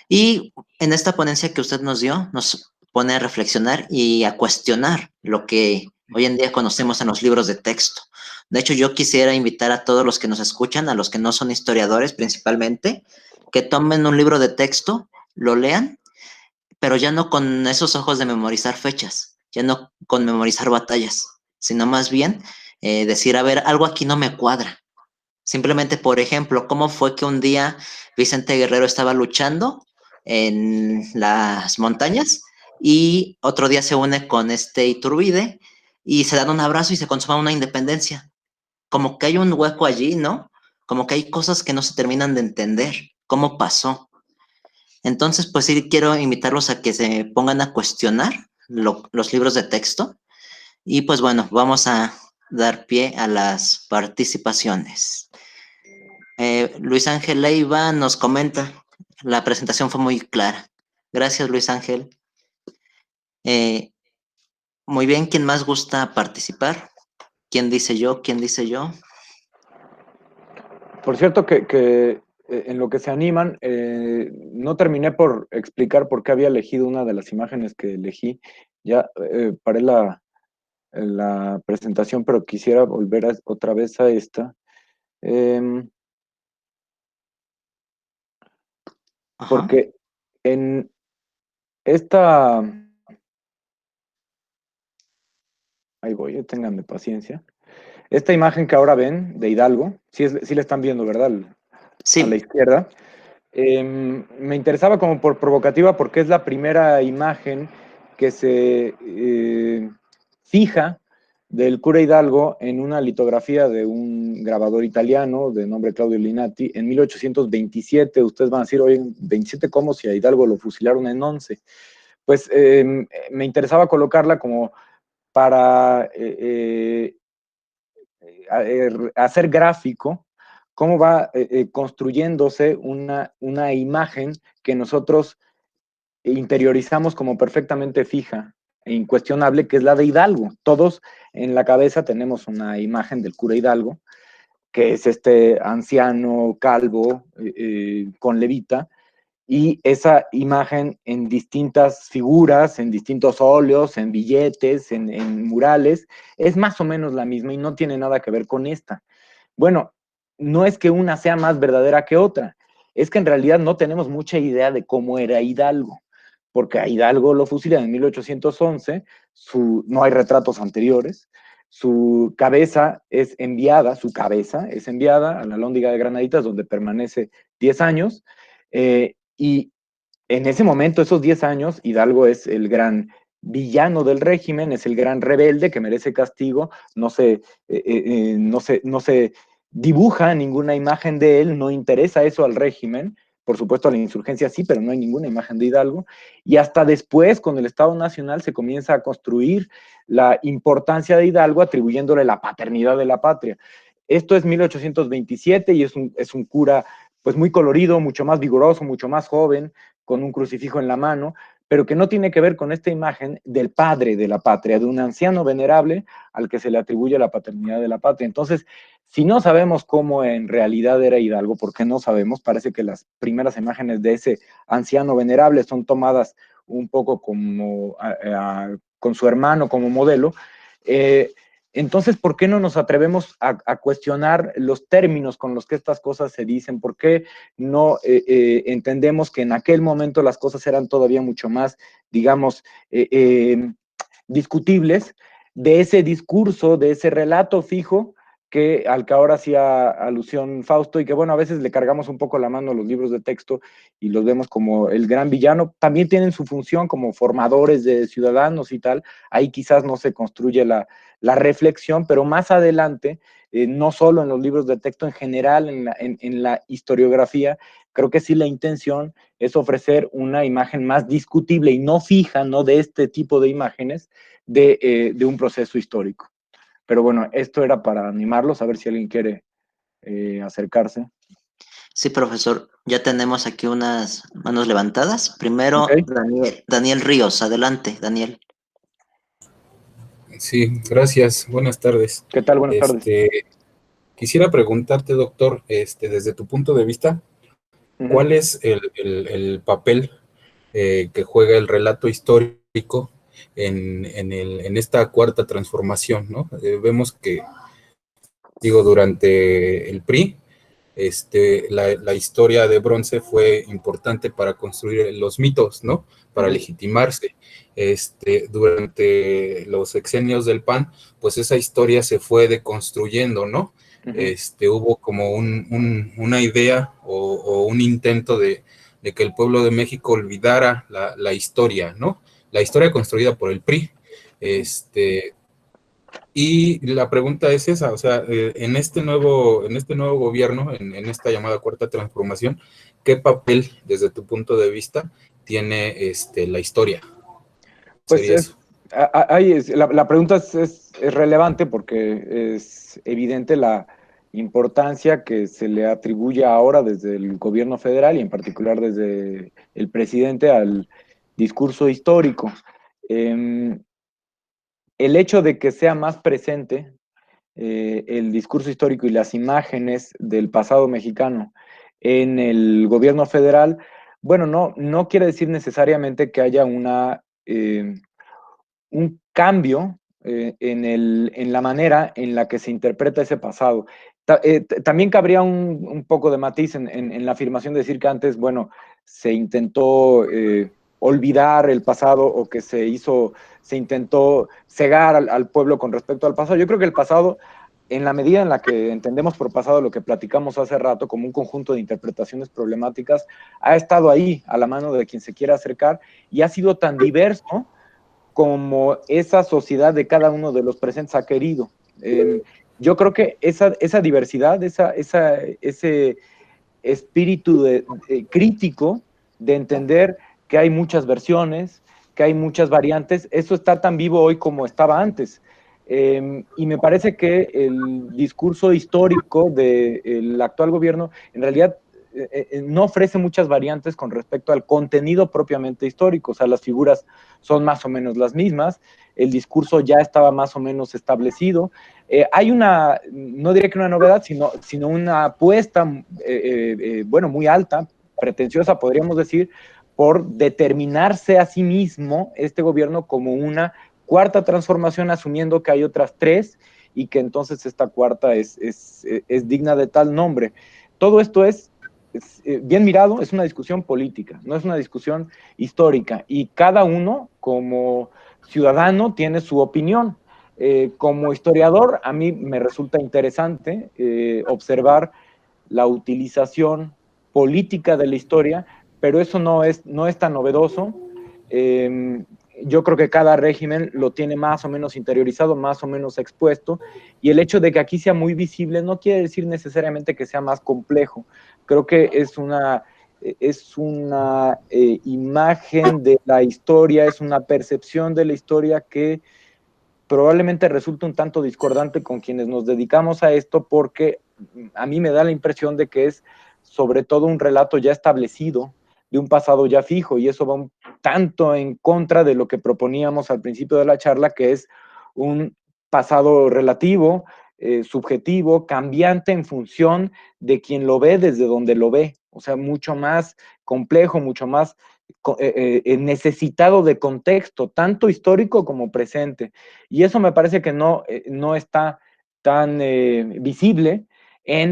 Y en esta ponencia que usted nos dio, nos pone a reflexionar y a cuestionar lo que hoy en día conocemos en los libros de texto. De hecho, yo quisiera invitar a todos los que nos escuchan, a los que no son historiadores principalmente, que tomen un libro de texto, lo lean, pero ya no con esos ojos de memorizar fechas, ya no con memorizar batallas, sino más bien decir, a ver, algo aquí no me cuadra. Simplemente, por ejemplo, ¿cómo fue que un día Vicente Guerrero estaba luchando en las montañas y otro día se une con este Iturbide y se dan un abrazo y se consuma una independencia? Como que hay un hueco allí, ¿no? Como que hay cosas que no se terminan de entender. ¿Cómo pasó? Entonces, pues sí, quiero invitarlos a que se pongan a cuestionar los libros de texto y pues bueno, vamos a dar pie a las participaciones. Luis Ángel Leiva nos comenta, la presentación fue muy clara. Gracias, Luis Ángel. Eh, muy bien, ¿quién más gusta participar? ¿Quién dice yo? ¿Quién dice yo? Por cierto que en lo que se animan, no terminé por explicar por qué había elegido una de las imágenes que elegí. Ya paré la presentación, pero quisiera volver otra vez a esta. Em, Ajá, Porque en esta, ahí voy, ténganme paciencia. Esta imagen que ahora ven de Hidalgo, sí la están viendo, ¿verdad? A la sí, izquierda. Me interesaba como por provocativa porque es la primera imagen que se fija del cura Hidalgo en una litografía de un grabador italiano de nombre Claudio Linati en 1827. Ustedes van a decir, oye, 27, ¿cómo si a Hidalgo lo fusilaron en 11? Pues me interesaba colocarla como para hacer gráfico cómo va construyéndose una imagen que nosotros interiorizamos como perfectamente fija e incuestionable, que es la de Hidalgo. Todos en la cabeza tenemos una imagen del cura Hidalgo, que es este anciano calvo con levita, y esa imagen en distintas figuras, en distintos óleos, en billetes, en murales, es más o menos la misma y no tiene nada que ver con esta. Bueno, no es que una sea más verdadera que otra, es que en realidad no tenemos mucha idea de cómo era Hidalgo, porque a Hidalgo lo fusilan en 1811, no hay retratos anteriores, su cabeza es enviada a la Lóndiga de Granaditas, donde permanece 10 años, y en ese momento, esos 10 años, Hidalgo es el gran villano del régimen, es el gran rebelde que merece castigo, no se dibuja ninguna imagen de él, no interesa eso al régimen, por supuesto a la insurgencia sí, pero no hay ninguna imagen de Hidalgo, y hasta después, con el Estado Nacional, se comienza a construir la importancia de Hidalgo atribuyéndole la paternidad de la patria. Esto es 1827 y es un cura pues muy colorido, mucho más vigoroso, mucho más joven, con un crucifijo en la mano, pero que no tiene que ver con esta imagen del padre de la patria, de un anciano venerable al que se le atribuye la paternidad de la patria. Entonces, si no sabemos cómo en realidad era Hidalgo, porque no sabemos, parece que las primeras imágenes de ese anciano venerable son tomadas un poco como con su hermano como modelo. Entonces, ¿por qué no nos atrevemos a cuestionar los términos con los que estas cosas se dicen? ¿Por qué no entendemos que en aquel momento las cosas eran todavía mucho más, digamos, discutibles? De ese discurso, de ese relato fijo, al que ahora hacía alusión Fausto, y que bueno, a veces le cargamos un poco la mano a los libros de texto y los vemos como el gran villano, también tienen su función como formadores de ciudadanos y tal. Ahí quizás no se construye la reflexión, pero más adelante, no solo en los libros de texto, en general, en la historiografía, creo que sí la intención es ofrecer una imagen más discutible y no fija, ¿no?, de este tipo de imágenes de un proceso histórico. Pero bueno, esto era para animarlos, a ver si alguien quiere acercarse. Sí, profesor, ya tenemos aquí unas manos levantadas. Primero, ¿Ok? Daniel Ríos. Adelante, Daniel. Sí, gracias. Buenas tardes. ¿Qué tal? Buenas tardes. Quisiera preguntarte, doctor, desde tu punto de vista, ¿cuál es el papel que juega el relato histórico en esta cuarta transformación, ¿no? Vemos que, digo, durante el PRI, la historia de bronce fue importante para construir los mitos, ¿no? Para legitimarse. Durante los sexenios del PAN, pues esa historia se fue deconstruyendo, ¿no? Hubo como una idea o un intento de que el pueblo de México olvidara la historia, ¿no? La historia construida por el PRI. Y la pregunta es esa, o sea, en este nuevo gobierno, en esta llamada cuarta transformación, ¿qué papel, desde tu punto de vista, tiene la historia? Pues Sería eso. la pregunta es relevante porque es evidente la importancia que se le atribuye ahora desde el gobierno federal y en particular desde el presidente al discurso histórico. El hecho de que sea más presente el discurso histórico y las imágenes del pasado mexicano en el gobierno federal, bueno, no quiere decir necesariamente que haya un cambio en la manera en la que se interpreta ese pasado. También cabría un poco de matiz en la afirmación de decir que antes, bueno, se intentó olvidar el pasado o que se intentó cegar al pueblo con respecto al pasado. Yo creo que el pasado, en la medida en la que entendemos por pasado lo que platicamos hace rato como un conjunto de interpretaciones problemáticas, ha estado ahí a la mano de quien se quiera acercar y ha sido tan diverso como esa sociedad de cada uno de los presentes ha querido. Yo creo que esa diversidad, ese espíritu crítico de entender que hay muchas versiones, que hay muchas variantes, eso está tan vivo hoy como estaba antes. Y me parece que el discurso histórico del actual gobierno en realidad no ofrece muchas variantes con respecto al contenido propiamente histórico, o sea, las figuras son más o menos las mismas, el discurso ya estaba más o menos establecido. Hay no diría que una novedad, sino una apuesta, bueno, muy alta, pretenciosa, podríamos decir, por determinarse a sí mismo este gobierno como una cuarta transformación, asumiendo que hay otras tres y que entonces esta cuarta es digna de tal nombre. Todo esto es bien mirado, es una discusión política, no es una discusión histórica, y cada uno como ciudadano tiene su opinión. Como historiador, a mí me resulta interesante observar la utilización política de la historia, pero eso no es tan novedoso. Yo creo que cada régimen lo tiene más o menos interiorizado, más o menos expuesto, y el hecho de que aquí sea muy visible no quiere decir necesariamente que sea más complejo. Creo que es una imagen de la historia, es una percepción de la historia que probablemente resulta un tanto discordante con quienes nos dedicamos a esto, porque a mí me da la impresión de que es sobre todo un relato ya establecido, de un pasado ya fijo, y eso va un tanto en contra de lo que proponíamos al principio de la charla, que es un pasado relativo, subjetivo, cambiante en función de quien lo ve desde donde lo ve, o sea, mucho más complejo, mucho más necesitado de contexto, tanto histórico como presente. Y eso me parece que no está tan visible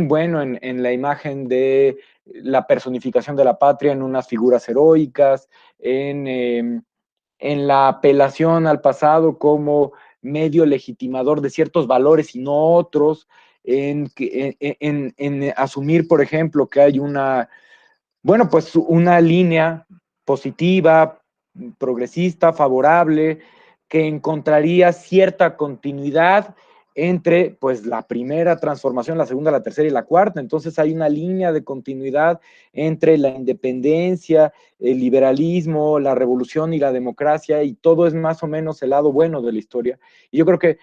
bueno, en la imagen de la personificación de la patria en unas figuras heroicas, en la apelación al pasado como medio legitimador de ciertos valores y no otros, en asumir, por ejemplo, que hay una línea positiva, progresista, favorable, que encontraría cierta continuidad entre pues la primera transformación, la segunda, la tercera y la cuarta. Entonces hay una línea de continuidad entre la independencia, el liberalismo, la revolución y la democracia, y todo es más o menos el lado bueno de la historia. Y yo creo que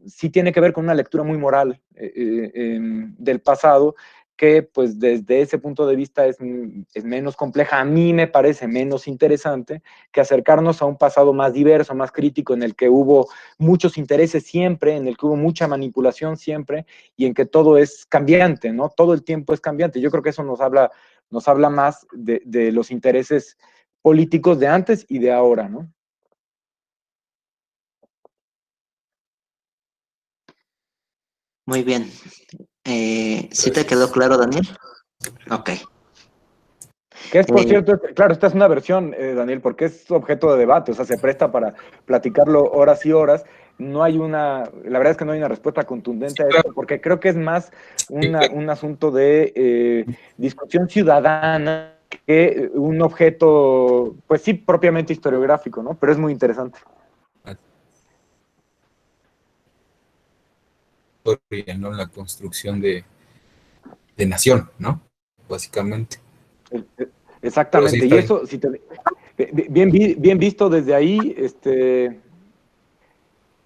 sí tiene que ver con una lectura muy moral del pasado, que pues desde ese punto de vista es menos compleja. A mí me parece menos interesante que acercarnos a un pasado más diverso, más crítico, en el que hubo muchos intereses siempre, en el que hubo mucha manipulación siempre, y en que todo es cambiante, ¿no? Todo el tiempo es cambiante. Yo creo que eso nos habla más de los intereses políticos de antes y de ahora, ¿no? Muy bien. ¿Sí te quedó claro, Daniel? Ok. Que es, por cierto, claro, esta es una versión, Daniel, porque es objeto de debate, o sea, se presta para platicarlo horas y horas. No hay la verdad es que no hay una respuesta contundente a esto, porque creo que es más un asunto de discusión ciudadana que un objeto, pues sí, propiamente historiográfico, ¿no? Pero es muy interesante. ¿No? La construcción de nación, ¿no? Básicamente. Exactamente, y eso, bien visto desde ahí,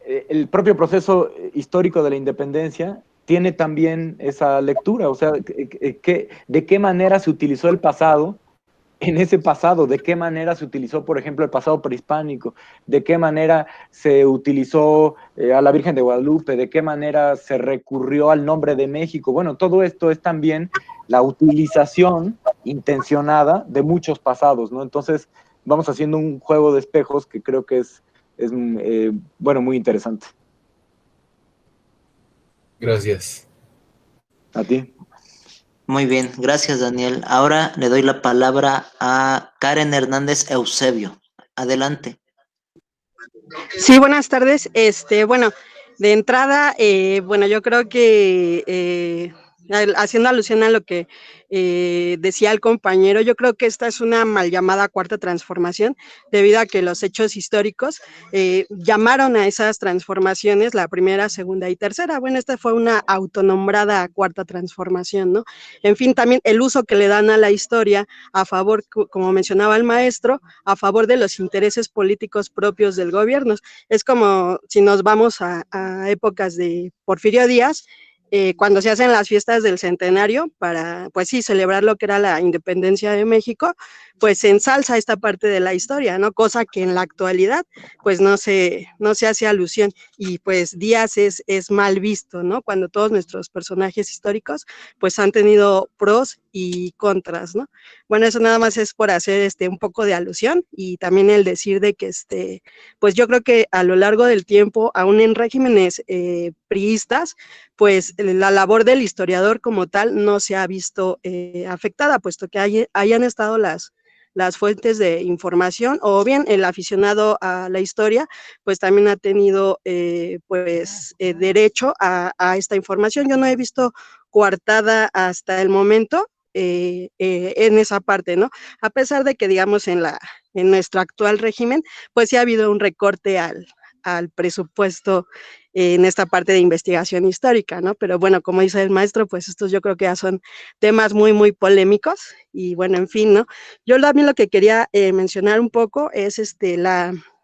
el propio proceso histórico de la independencia tiene también esa lectura, o sea, de qué manera se utilizó el pasado, en ese pasado, de qué manera se utilizó, por ejemplo, el pasado prehispánico, de qué manera se utilizó a la Virgen de Guadalupe, de qué manera se recurrió al nombre de México. Bueno, todo esto es también la utilización intencionada de muchos pasados, ¿no? Entonces, vamos haciendo un juego de espejos que creo que es muy interesante. Gracias. A ti. Muy bien, gracias, Daniel. Ahora le doy la palabra a Karen Hernández Eusebio. Adelante. Sí, buenas tardes. Bueno, de entrada, bueno, yo creo que haciendo alusión a lo que decía el compañero, yo creo que esta es una mal llamada cuarta transformación, debido a que los hechos históricos llamaron a esas transformaciones la primera, segunda y tercera. Bueno, esta fue una autonombrada cuarta transformación, ¿no? En fin, también el uso que le dan a la historia a favor, como mencionaba el maestro, a favor de los intereses políticos propios del gobierno. Es como si nos vamos a épocas de Porfirio Díaz, cuando se hacen las fiestas del centenario para, pues sí, celebrar lo que era la independencia de México, pues se ensalza esta parte de la historia, ¿no? Cosa que en la actualidad, pues no se hace alusión, y pues Díaz es mal visto, ¿no? Cuando todos nuestros personajes históricos, pues han tenido pros y contras, ¿no? Bueno, eso nada más es por hacer un poco de alusión, y también el decir de que pues yo creo que a lo largo del tiempo, aún en regímenes priistas, pues la labor del historiador como tal no se ha visto afectada, puesto que hayan estado las fuentes de información, o bien el aficionado a la historia, pues también ha tenido derecho a esta información. Yo no he visto coartada hasta el momento en esa parte, ¿no? A pesar de que, digamos, en nuestro actual régimen, pues sí ha habido un recorte al presupuesto en esta parte de investigación histórica, ¿no? Pero bueno, como dice el maestro, pues estos yo creo que ya son temas muy, muy polémicos, y bueno, en fin, ¿no? Yo también lo que quería mencionar un poco es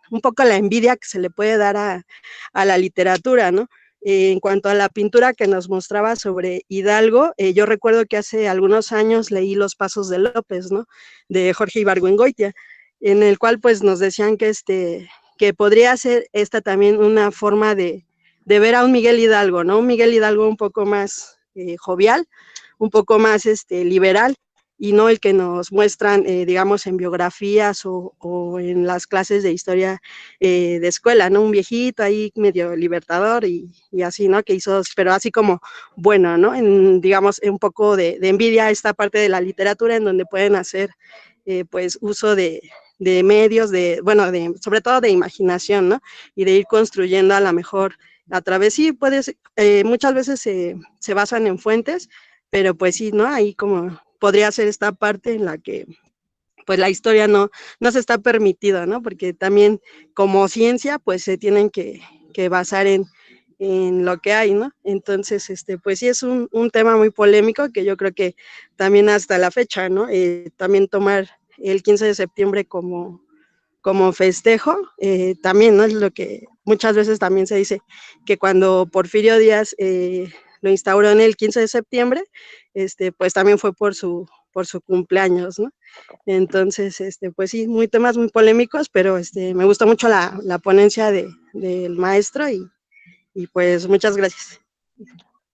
un poco la envidia que se le puede dar a la literatura, ¿no? En cuanto a la pintura que nos mostraba sobre Hidalgo, yo recuerdo que hace algunos años leí Los Pasos de López, ¿no? De Jorge Ibargüengoitia, en el cual pues nos decían que podría ser esta también una forma de ver a un Miguel Hidalgo, ¿no? Un Miguel Hidalgo un poco más jovial, un poco más liberal, y no el que nos muestran, digamos, en biografías o en las clases de historia de escuela, ¿no? Un viejito ahí medio libertador y así, ¿no? Que hizo, pero así como bueno, ¿no? Digamos, un poco de envidia a esta parte de la literatura en donde pueden hacer, pues, uso de medios, bueno, sobre todo de imaginación, ¿no? Y de ir construyendo a lo mejor a través, sí, puedes, muchas veces se basan en fuentes, pero pues sí, ¿no? Ahí como podría ser esta parte en la que pues la historia no se está permitida, ¿no? Porque también como ciencia, pues se tienen que basar en lo que hay, ¿no? Entonces, pues sí es un tema muy polémico que yo creo que también hasta la fecha, ¿no? También tomar el 15 de septiembre como festejo, también, ¿no? Es lo que muchas veces también se dice, que cuando Porfirio Díaz lo instauró en el 15 de septiembre, pues también fue por su cumpleaños, ¿no? Entonces, pues sí, temas muy polémicos, pero me gustó mucho la ponencia del maestro y pues muchas gracias.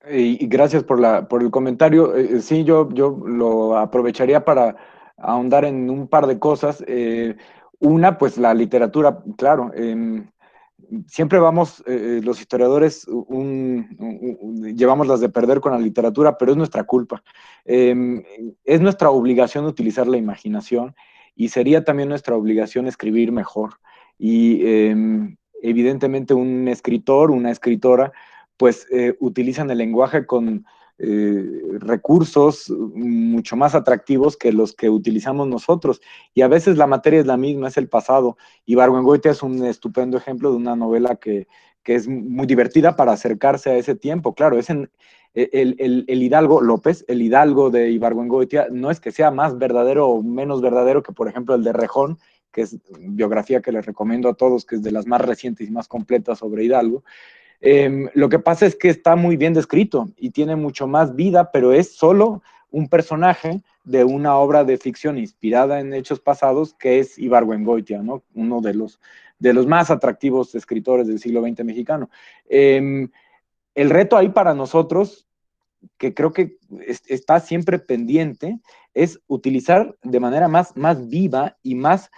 Y gracias por el comentario. Sí, yo lo aprovecharía para ahondar en un par de cosas. Una, pues la literatura, claro. Siempre vamos, los historiadores, llevamos las de perder con la literatura, pero es nuestra culpa. Es nuestra obligación utilizar la imaginación y sería también nuestra obligación escribir mejor. Y evidentemente un escritor, una escritora, pues utilizan el lenguaje con recursos mucho más atractivos que los que utilizamos nosotros. Y a veces la materia es la misma, es el pasado. Ibargüengoitia es un estupendo ejemplo de una novela que es muy divertida para acercarse a ese tiempo. Claro, es el Hidalgo López, el Hidalgo de Ibargüengoitia, no es que sea más verdadero o menos verdadero que, por ejemplo, el de Rejón, que es biografía que les recomiendo a todos, que es de las más recientes y más completas sobre Hidalgo. Lo que pasa es que está muy bien descrito y tiene mucho más vida, pero es solo un personaje de una obra de ficción inspirada en hechos pasados, que es Ibargüengoitia, ¿no? Uno de los más atractivos escritores del siglo XX mexicano. El reto ahí para nosotros, que creo que está siempre pendiente, es utilizar de manera más viva y más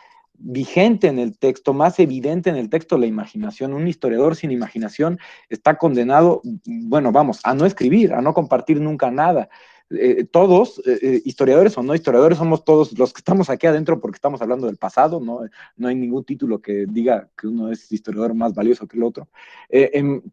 vigente en el texto, más evidente en el texto la imaginación. Un historiador sin imaginación está condenado, bueno, vamos, a no escribir, a no compartir nunca nada. Todos, historiadores o no historiadores, somos todos los que estamos aquí adentro porque estamos hablando del pasado, no hay ningún título que diga que uno es historiador más valioso que el otro.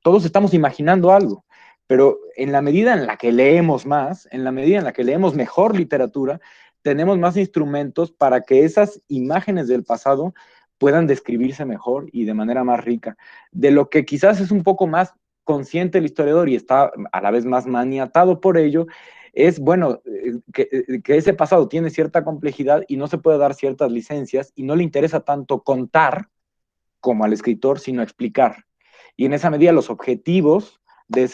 Todos estamos imaginando algo, pero en la medida en la que leemos más, en la medida en la que leemos mejor literatura, tenemos más instrumentos para que esas imágenes del pasado puedan describirse mejor y de manera más rica. De lo que quizás es un poco más consciente el historiador y está a la vez más maniatado por ello, es, bueno, que ese pasado tiene cierta complejidad y no se puede dar ciertas licencias y no le interesa tanto contar como al escritor, sino explicar. Y en esa medida los objetivos de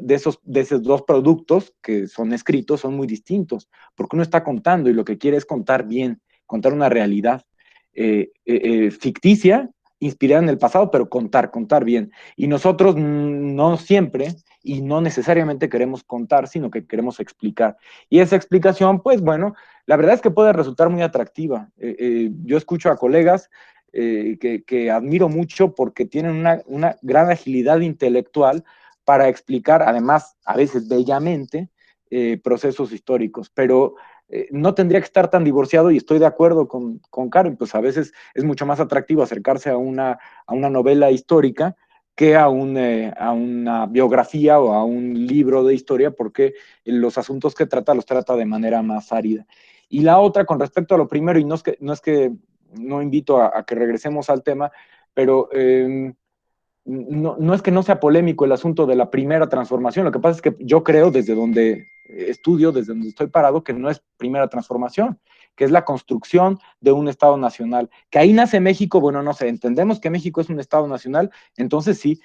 esos dos productos que son escritos son muy distintos, porque uno está contando y lo que quiere es contar bien, contar una realidad ficticia, inspirada en el pasado, pero contar bien. Y nosotros no siempre y no necesariamente queremos contar, sino que queremos explicar. Y esa explicación, pues bueno, la verdad es que puede resultar muy atractiva. Yo escucho a colegas que admiro mucho porque tienen una gran agilidad intelectual para explicar, además, a veces bellamente, procesos históricos, pero no tendría que estar tan divorciado y estoy de acuerdo con Karen, pues a veces es mucho más atractivo acercarse a una novela histórica que a una biografía o a un libro de historia, porque los asuntos que trata los trata de manera más árida. Y la otra, con respecto a lo primero, y no es que no invito a que regresemos al tema, pero no es que no sea polémico el asunto de la primera transformación, lo que pasa es que yo creo desde donde estudio, desde donde estoy parado, que no es primera transformación, que es la construcción de un Estado nacional. Que ahí nace México, bueno, no sé, entendemos que México es un Estado nacional, entonces sí,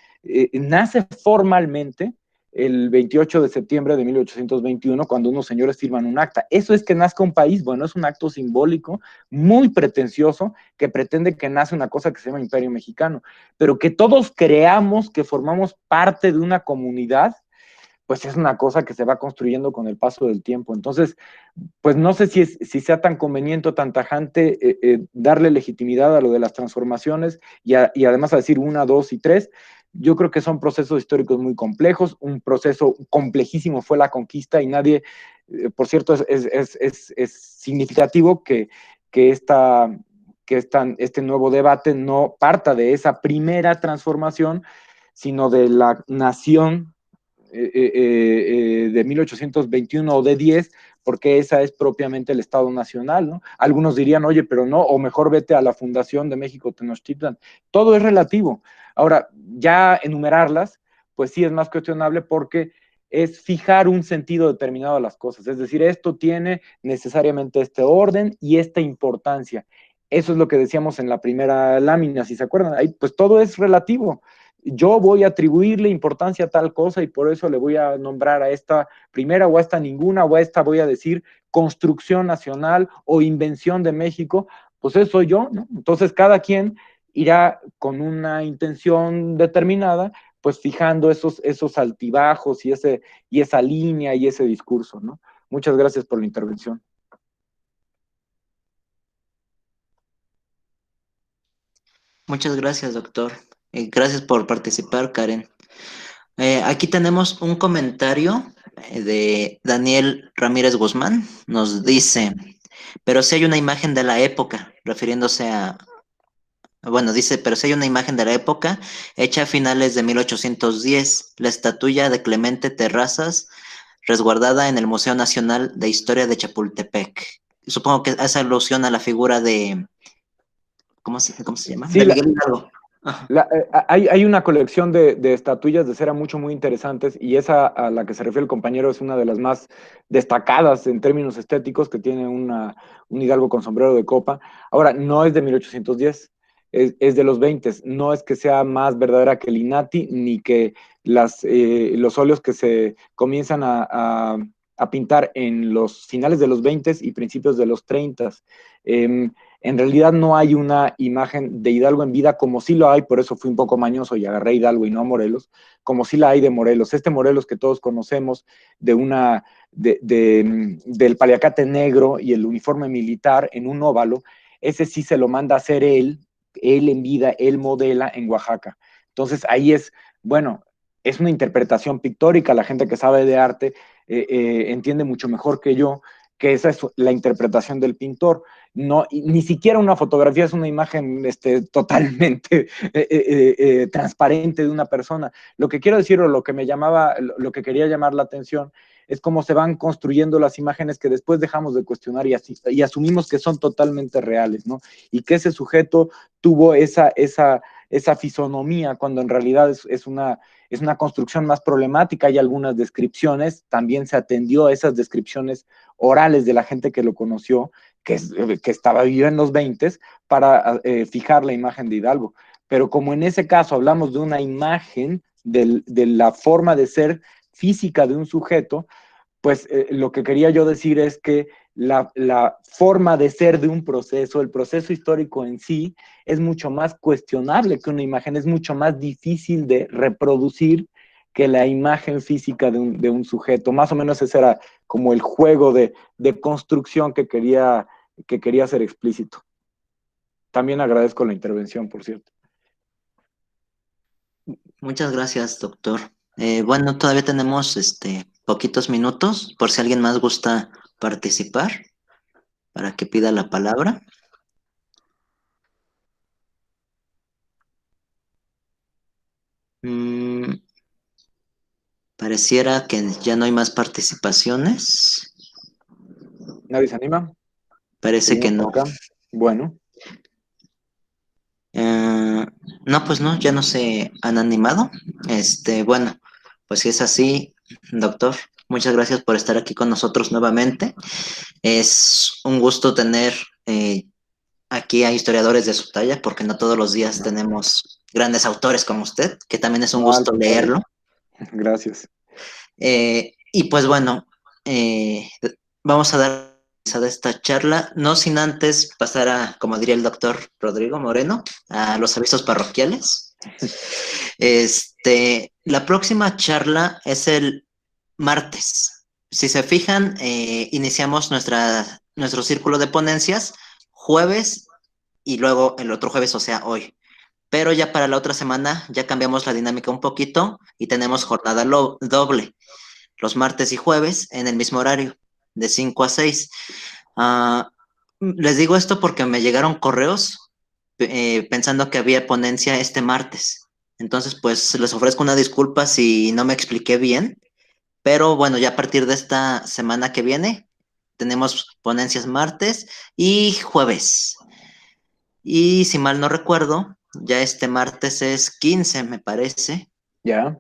nace formalmente el 28 de septiembre de 1821, cuando unos señores firman un acta. Eso es que nazca un país, bueno, es un acto simbólico muy pretencioso que pretende que nace una cosa que se llama Imperio Mexicano, pero que todos creamos que formamos parte de una comunidad, pues es una cosa que se va construyendo con el paso del tiempo. Entonces, pues no sé si sea tan conveniente o tan tajante darle legitimidad a lo de las transformaciones y además a decir 1, 2 y 3. Yo creo que son procesos históricos muy complejos. Un proceso complejísimo fue la conquista y nadie, por cierto, es significativo que este nuevo debate no parta de esa primera transformación, sino de la nación de 1821 o de 10, porque esa es propiamente el Estado Nacional, ¿no? Algunos dirían, oye, pero no, o mejor vete a la Fundación de México Tenochtitlan. Todo es relativo. Ahora, ya enumerarlas, pues sí es más cuestionable porque es fijar un sentido determinado a las cosas. Es decir, esto tiene necesariamente este orden y esta importancia. Eso es lo que decíamos en la primera lámina, si se acuerdan. Ahí, pues todo es relativo. Yo voy a atribuirle importancia a tal cosa y por eso le voy a nombrar a esta primera o a esta ninguna o a esta voy a decir construcción nacional o invención de México, pues eso soy yo, ¿no? Entonces cada quien irá con una intención determinada, pues fijando esos altibajos y esa línea y ese discurso, ¿no? Muchas gracias por la intervención. Muchas gracias, doctor. Gracias por participar, Karen. Aquí tenemos un comentario de Daniel Ramírez Guzmán. Nos dice, pero si hay una imagen de la época, refiriéndose a, bueno, dice, pero si hay una imagen de la época hecha a finales de 1810, la estatuilla de Clemente Terrazas, resguardada en el Museo Nacional de Historia de Chapultepec. Supongo que hace alusión a la figura de, cómo se llama? Sí, De Miguel Hidalgo. hay una colección de estatuillas de cera muy interesantes y esa a la que se refiere el compañero es una de las más destacadas en términos estéticos, que tiene un hidalgo con sombrero de copa. Ahora, no es de 1810, es de los 20, no es que sea más verdadera que el Inati, ni que los óleos que se comienzan a pintar en los finales de los 20 y principios de los 30. En realidad no hay una imagen de Hidalgo en vida, como sí lo hay, por eso fui un poco mañoso y agarré Hidalgo y no a Morelos, como sí la hay de Morelos. Este Morelos que todos conocemos del paliacate negro y el uniforme militar en un óvalo, ese sí se lo manda a hacer él en vida, él modela en Oaxaca. Entonces ahí es, bueno, es una interpretación pictórica, la gente que sabe de arte entiende mucho mejor que yo que esa es la interpretación del pintor. No, ni siquiera una fotografía es una imagen totalmente transparente de una persona. Lo que quiero decir o lo que quería llamar la atención es cómo se van construyendo las imágenes que después dejamos de cuestionar y asumimos que son totalmente reales, ¿no? Y que ese sujeto tuvo esa fisonomía cuando en realidad es una construcción más problemática. Hay algunas descripciones, también se atendió a esas descripciones orales de la gente que lo conoció, que estaba viva en los 20 para fijar la imagen de Hidalgo. Pero como en ese caso hablamos de una imagen de la forma de ser física de un sujeto, pues lo que quería yo decir es que la forma de ser de un proceso, el proceso histórico en sí, es mucho más cuestionable que una imagen, es mucho más difícil de reproducir que la imagen física de un sujeto. Más o menos ese era como el juego de construcción que quería ser explícito. También agradezco la intervención, por cierto. Muchas gracias, doctor. Bueno, todavía tenemos poquitos minutos por si alguien más gusta participar para que pida la palabra. Pareciera que ya no hay más participaciones. ¿Nadie se anima? Parece que no. Acá. Bueno. No, pues no, ya no se han animado. Bueno, pues si es así, doctor, muchas gracias por estar aquí con nosotros nuevamente. Es un gusto tener aquí a historiadores de su talla, porque no todos los días tenemos grandes autores como usted, que también es un gusto leerlo. Gracias. Y pues bueno, vamos a dar a esta charla, no sin antes pasar a, como diría el doctor Rodrigo Moreno, a los avisos parroquiales. La próxima charla es el martes. Si se fijan, iniciamos nuestro círculo de ponencias jueves y luego el otro jueves, o sea, hoy. Pero ya para la otra semana ya cambiamos la dinámica un poquito y tenemos jornada doble, los martes y jueves en el mismo horario, de 5 a 6. Les digo esto porque me llegaron correos pensando que había ponencia este martes. Entonces, pues les ofrezco una disculpa si no me expliqué bien, pero bueno, ya a partir de esta semana que viene tenemos ponencias martes y jueves. Y si mal no recuerdo, ya este martes es 15, me parece. Ya.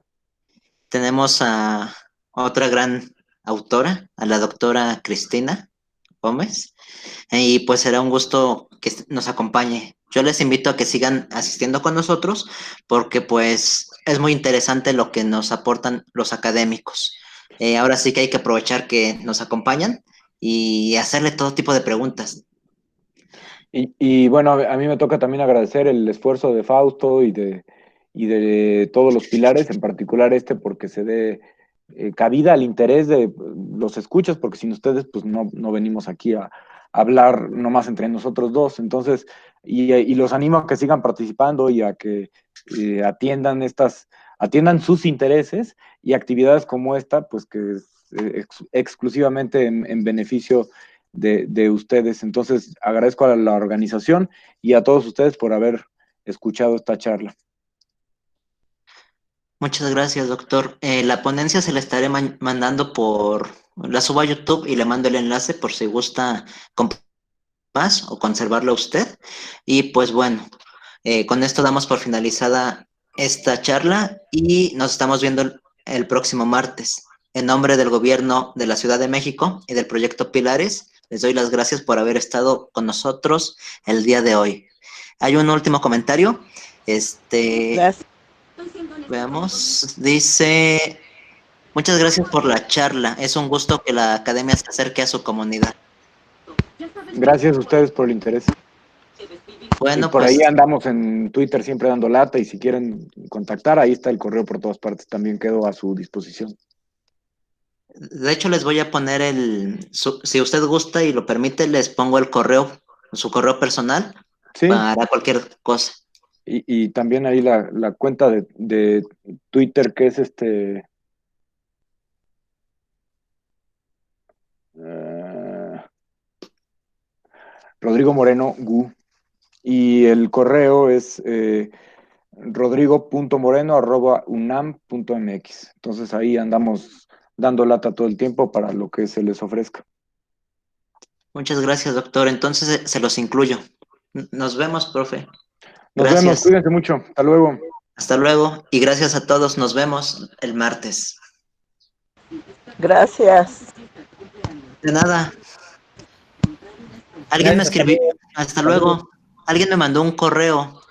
Tenemos a otra gran autora, a la doctora Cristina Gómez, y pues será un gusto que nos acompañe. Yo les invito a que sigan asistiendo con nosotros porque pues es muy interesante lo que nos aportan los académicos. Ahora sí que hay que aprovechar que nos acompañan y hacerle todo tipo de preguntas. Y bueno, a mí me toca también agradecer el esfuerzo de Fausto y de todos los pilares, en particular este, porque se dé cabida al interés de los escuchas, porque sin ustedes, pues no venimos aquí a hablar nomás entre nosotros dos. Entonces, y los animo a que sigan participando y a que atiendan sus intereses y actividades como esta, pues que es exclusivamente en beneficio de ustedes. Entonces, agradezco a la organización y a todos ustedes por haber escuchado esta charla. Muchas gracias, doctor. La ponencia se la estaré mandando la subo a YouTube y le mando el enlace por si gusta más o conservarlo usted. Y pues bueno, con esto damos por finalizada esta charla y nos estamos viendo el próximo martes. En nombre del gobierno de la Ciudad de México y del proyecto Pilares, les doy las gracias por haber estado con nosotros el día de hoy. Hay un último comentario. Gracias. Veamos, dice, muchas gracias por la charla. Es un gusto que la academia se acerque a su comunidad. Gracias a ustedes por el interés. Y Bueno, por pues ahí andamos en Twitter siempre dando lata y si quieren contactar, ahí está el correo por todas partes. También quedo a su disposición. de hecho les voy a poner si usted gusta y lo permite, les pongo el correo, su correo personal Sí, para cualquier cosa. y también ahí la cuenta de Twitter que es Rodrigo Moreno Gu. Y el correo es rodrigo.moreno@unam.mx. Entonces ahí andamos dando lata todo el tiempo para lo que se les ofrezca. Muchas gracias, doctor. Entonces se los incluyo. Nos vemos, profe. Nos vemos, Gracias. cuídense mucho. Hasta luego. Hasta luego y gracias a todos. Nos vemos el martes. Gracias. De nada. Alguien me Hasta escribió. luego. Hasta luego. Alguien me mandó un correo.